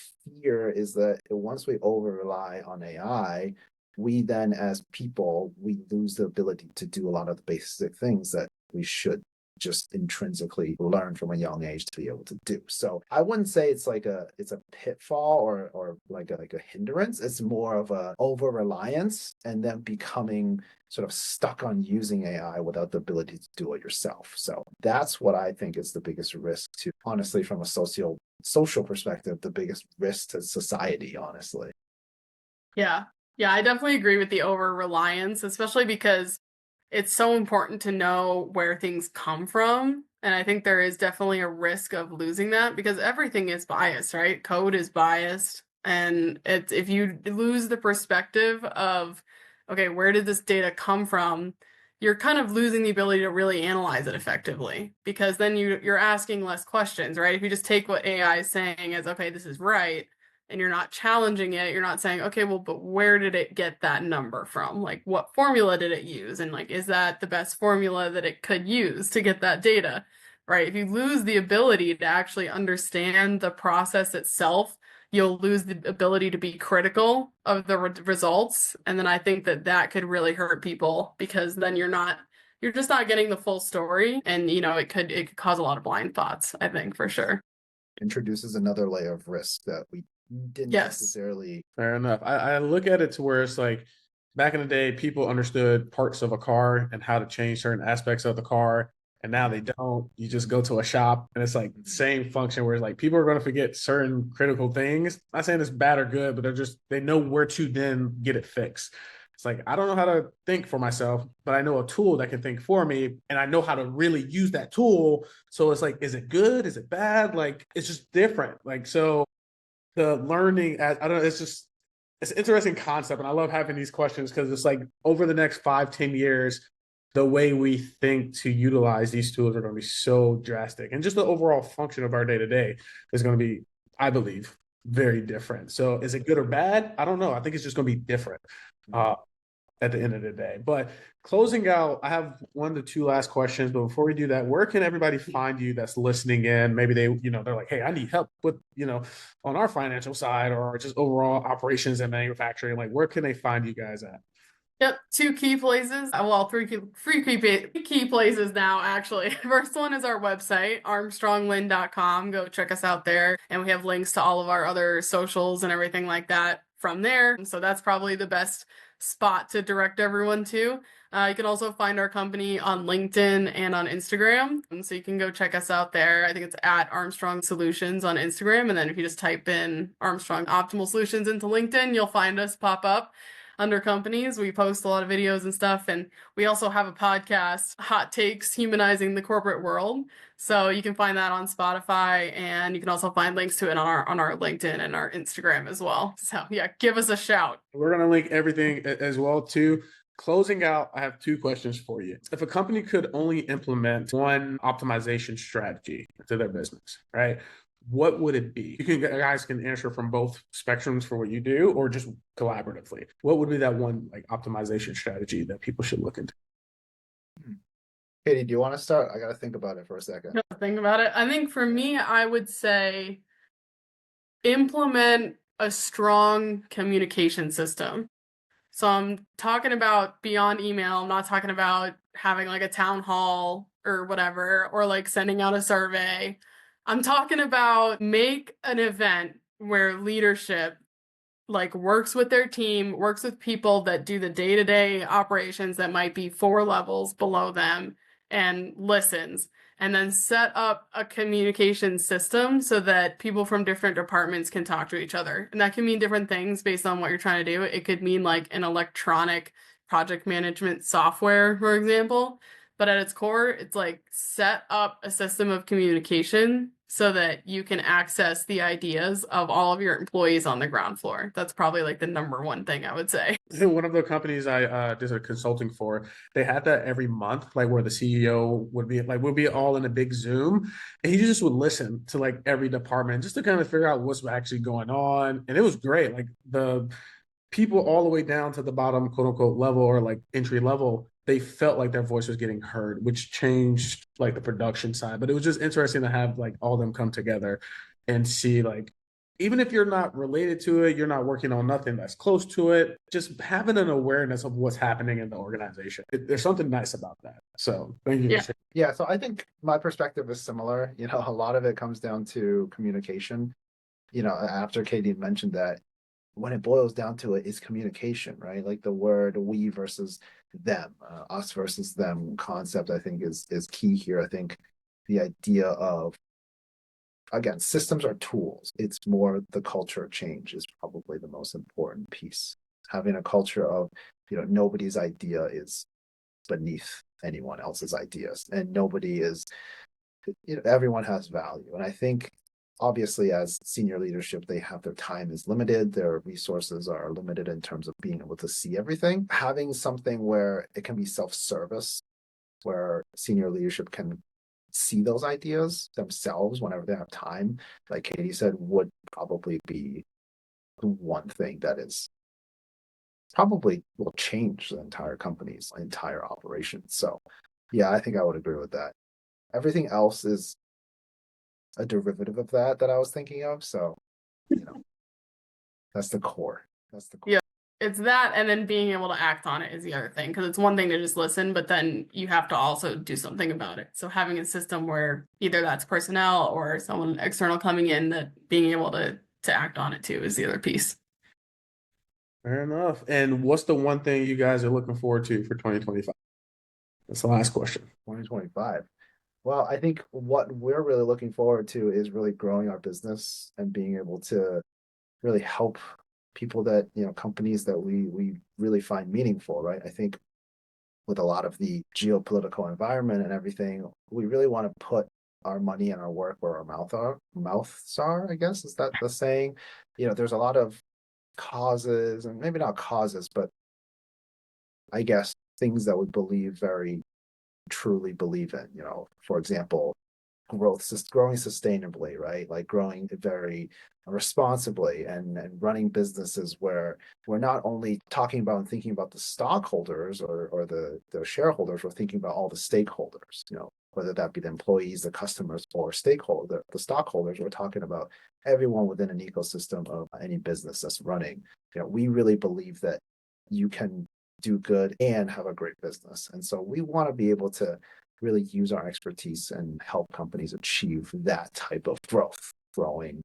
fear is that once we over rely on AI, we then, as people, we lose the ability to do a lot of the basic things that we should just intrinsically learn from a young age to be able to do. So I wouldn't say it's a pitfall or like a hindrance. It's more of a over-reliance and then becoming sort of stuck on using AI without the ability to do it yourself. So that's what I think is the biggest risk to, honestly, from a social perspective, the biggest risk to society, honestly. Yeah. Yeah, I definitely agree with the over-reliance, especially because it's so important to know where things come from. And I think there is definitely a risk of losing that because everything is biased, right? Code is biased. And if you lose the perspective of, okay, where did this data come from? You're kind of losing the ability to really analyze it effectively because then you're asking less questions, right? If you just take what AI is saying as, okay, this is right, and you're not challenging it, you're not saying, okay, well, but where did it get that number from? Like, what formula did it use? And like, is that the best formula that it could use to get that data, right? If you lose the ability to actually understand the process itself, you'll lose the ability to be critical of the results. And then I think that could really hurt people because then you're just not getting the full story. And, it could cause a lot of blind thoughts, I think, for sure. Introduces another layer of risk that we didn't necessarily. Fair enough. I look at it to where it's like back in the day, people understood parts of a car and how to change certain aspects of the car. And now they don't. You just go to a shop and it's like the same function where it's like people are going to forget certain critical things. I'm not saying it's bad or good, but they know where to then get it fixed. It's like, I don't know how to think for myself, but I know a tool that can think for me and I know how to really use that tool. So it's like, is it good? Is it bad? Like, it's just different. Like, so the learning, I don't know, it's an interesting concept. And I love having these questions because it's like over the next 5-10 years, the way we think to utilize these tools are going to be so drastic. And just the overall function of our day-to-day is going to be, I believe, very different. So is it good or bad? I don't know. I think it's just going to be different at the end of the day. But closing out, I have 1 to 2 last questions. But before we do that, where can everybody find you that's listening in? Maybe they're like, hey, I need help with, on our financial side or just overall operations and manufacturing. Like, where can they find you guys at? Yep, 2 key places. Well, three key places now, actually. First one is our website, ArmstrongLin.com. Go check us out there. And we have links to all of our other socials and everything like that from there. So that's probably the best spot to direct everyone to. You can also find our company on LinkedIn and on Instagram. And so you can go check us out there. I think it's at Armstrong Solutions on Instagram. And then if you just type in Armstrong Optimal Solutions into LinkedIn, you'll find us pop up. Under companies, we post a lot of videos and stuff, and we also have a podcast, Hot Takes Humanizing the Corporate World. So you can find that on Spotify, and you can also find links to it on our LinkedIn and our Instagram as well. So yeah, give us a shout. We're gonna link everything as well too. Closing out, I have 2 questions for you. If a company could only implement one optimization strategy to their business, right? What would it be? Guys can answer from both spectrums for what you do or just collaboratively. What would be that one like optimization strategy that people should look into? Katie, do you want to start? I got to think about it for a second. Think about it. I think for me, I would say implement a strong communication system. So I'm talking about beyond email. I'm not talking about having like a town hall or whatever, or like sending out a survey. I'm talking about make an event where leadership like works with their team, works with people that do the day-to-day operations that might be 4 levels below them and listens. And then set up a communication system so that people from different departments can talk to each other. And that can mean different things based on what you're trying to do. It could mean like an electronic project management software, for example. But at its core, it's like set up a system of communication so that you can access the ideas of all of your employees on the ground floor. That's probably like the number one thing I would say. One of the companies I did a consulting for, they had that every month, like where the CEO would be like, we'll be all in a big Zoom and he just would listen to like every department just to kind of figure out what's actually going on. And it was great. Like the people all the way down to the bottom, quote unquote, level or like entry level, they felt like their voice was getting heard, which changed like the production side. But it was just interesting to have like all of them come together and see like, even if you're not related to it, you're not working on nothing that's close to it, just having an awareness of what's happening in the organization. There's something nice about that. So thank you for Yeah. sharing. Yeah, so I think my perspective is similar. A lot of it comes down to communication. After Katie mentioned that, when it boils down to it, is communication, right? Like the word we versus them, us versus them concept, I think is key here. I think the idea of, again, systems are tools. It's more the culture change is probably the most important piece. Having a culture of, nobody's idea is beneath anyone else's ideas, and nobody is, everyone has value. And I think obviously as senior leadership, they have, their time is limited, their resources are limited in terms of being able to see everything. Having something where it can be self-service, where senior leadership can see those ideas themselves whenever they have time, like Katie said, would probably be the one thing that is probably will change the entire company's entire operation. So yeah, I think I would agree with that. Everything else is a derivative of that I was thinking of. So, that's the core. That's the core. Yeah. It's that, and then being able to act on it is the other thing, because it's one thing to just listen, but then you have to also do something about it. So having a system where either that's personnel or someone external coming in, that being able to act on it too is the other piece. Fair enough. And what's the one thing you guys are looking forward to for 2025? That's the last question. 2025. Well, I think what we're really looking forward to is really growing our business and being able to really help people that, companies that we really find meaningful, right? I think with a lot of the geopolitical environment and everything, we really want to put our money and our work where our mouths are, I guess, is that the saying? There's a lot of causes, and maybe not causes, but I guess things that we believe very truly believe in. For example, growing sustainably, right? Like growing very responsibly, and running businesses where we're not only talking about and thinking about the stockholders or the shareholders, we're thinking about all the stakeholders, whether that be the employees, the customers, or the stockholders. We're talking about everyone within an ecosystem of any business that's running. We really believe that you can do good and have a great business. And so we want to be able to really use our expertise and help companies achieve that type of growing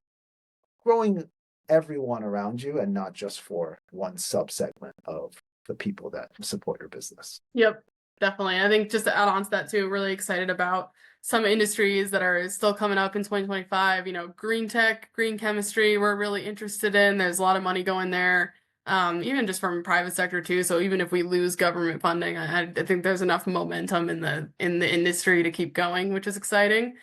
everyone around you, and not just for one subsegment of the people that support your business. Yep, definitely. I think just to add on to that too, really excited about some industries that are still coming up in 2025. Green tech, green chemistry, we're really interested in. There's a lot of money going there. Even just from private sector too. So even if we lose government funding, I think there's enough momentum in the industry to keep going, which is exciting.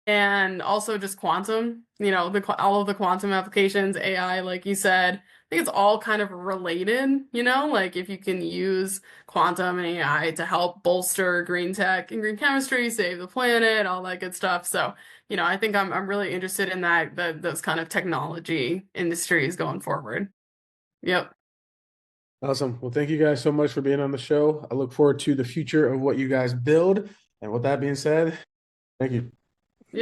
And also just quantum, all of the quantum applications, AI, like you said, I think it's all kind of related, like if you can use quantum and AI to help bolster green tech and green chemistry, save the planet, all that good stuff. So, I think I'm really interested in those kind of technology industries going forward. Yep. Awesome. Well, thank you guys so much for being on the show. I look forward to the future of what you guys build. And with that being said, thank you.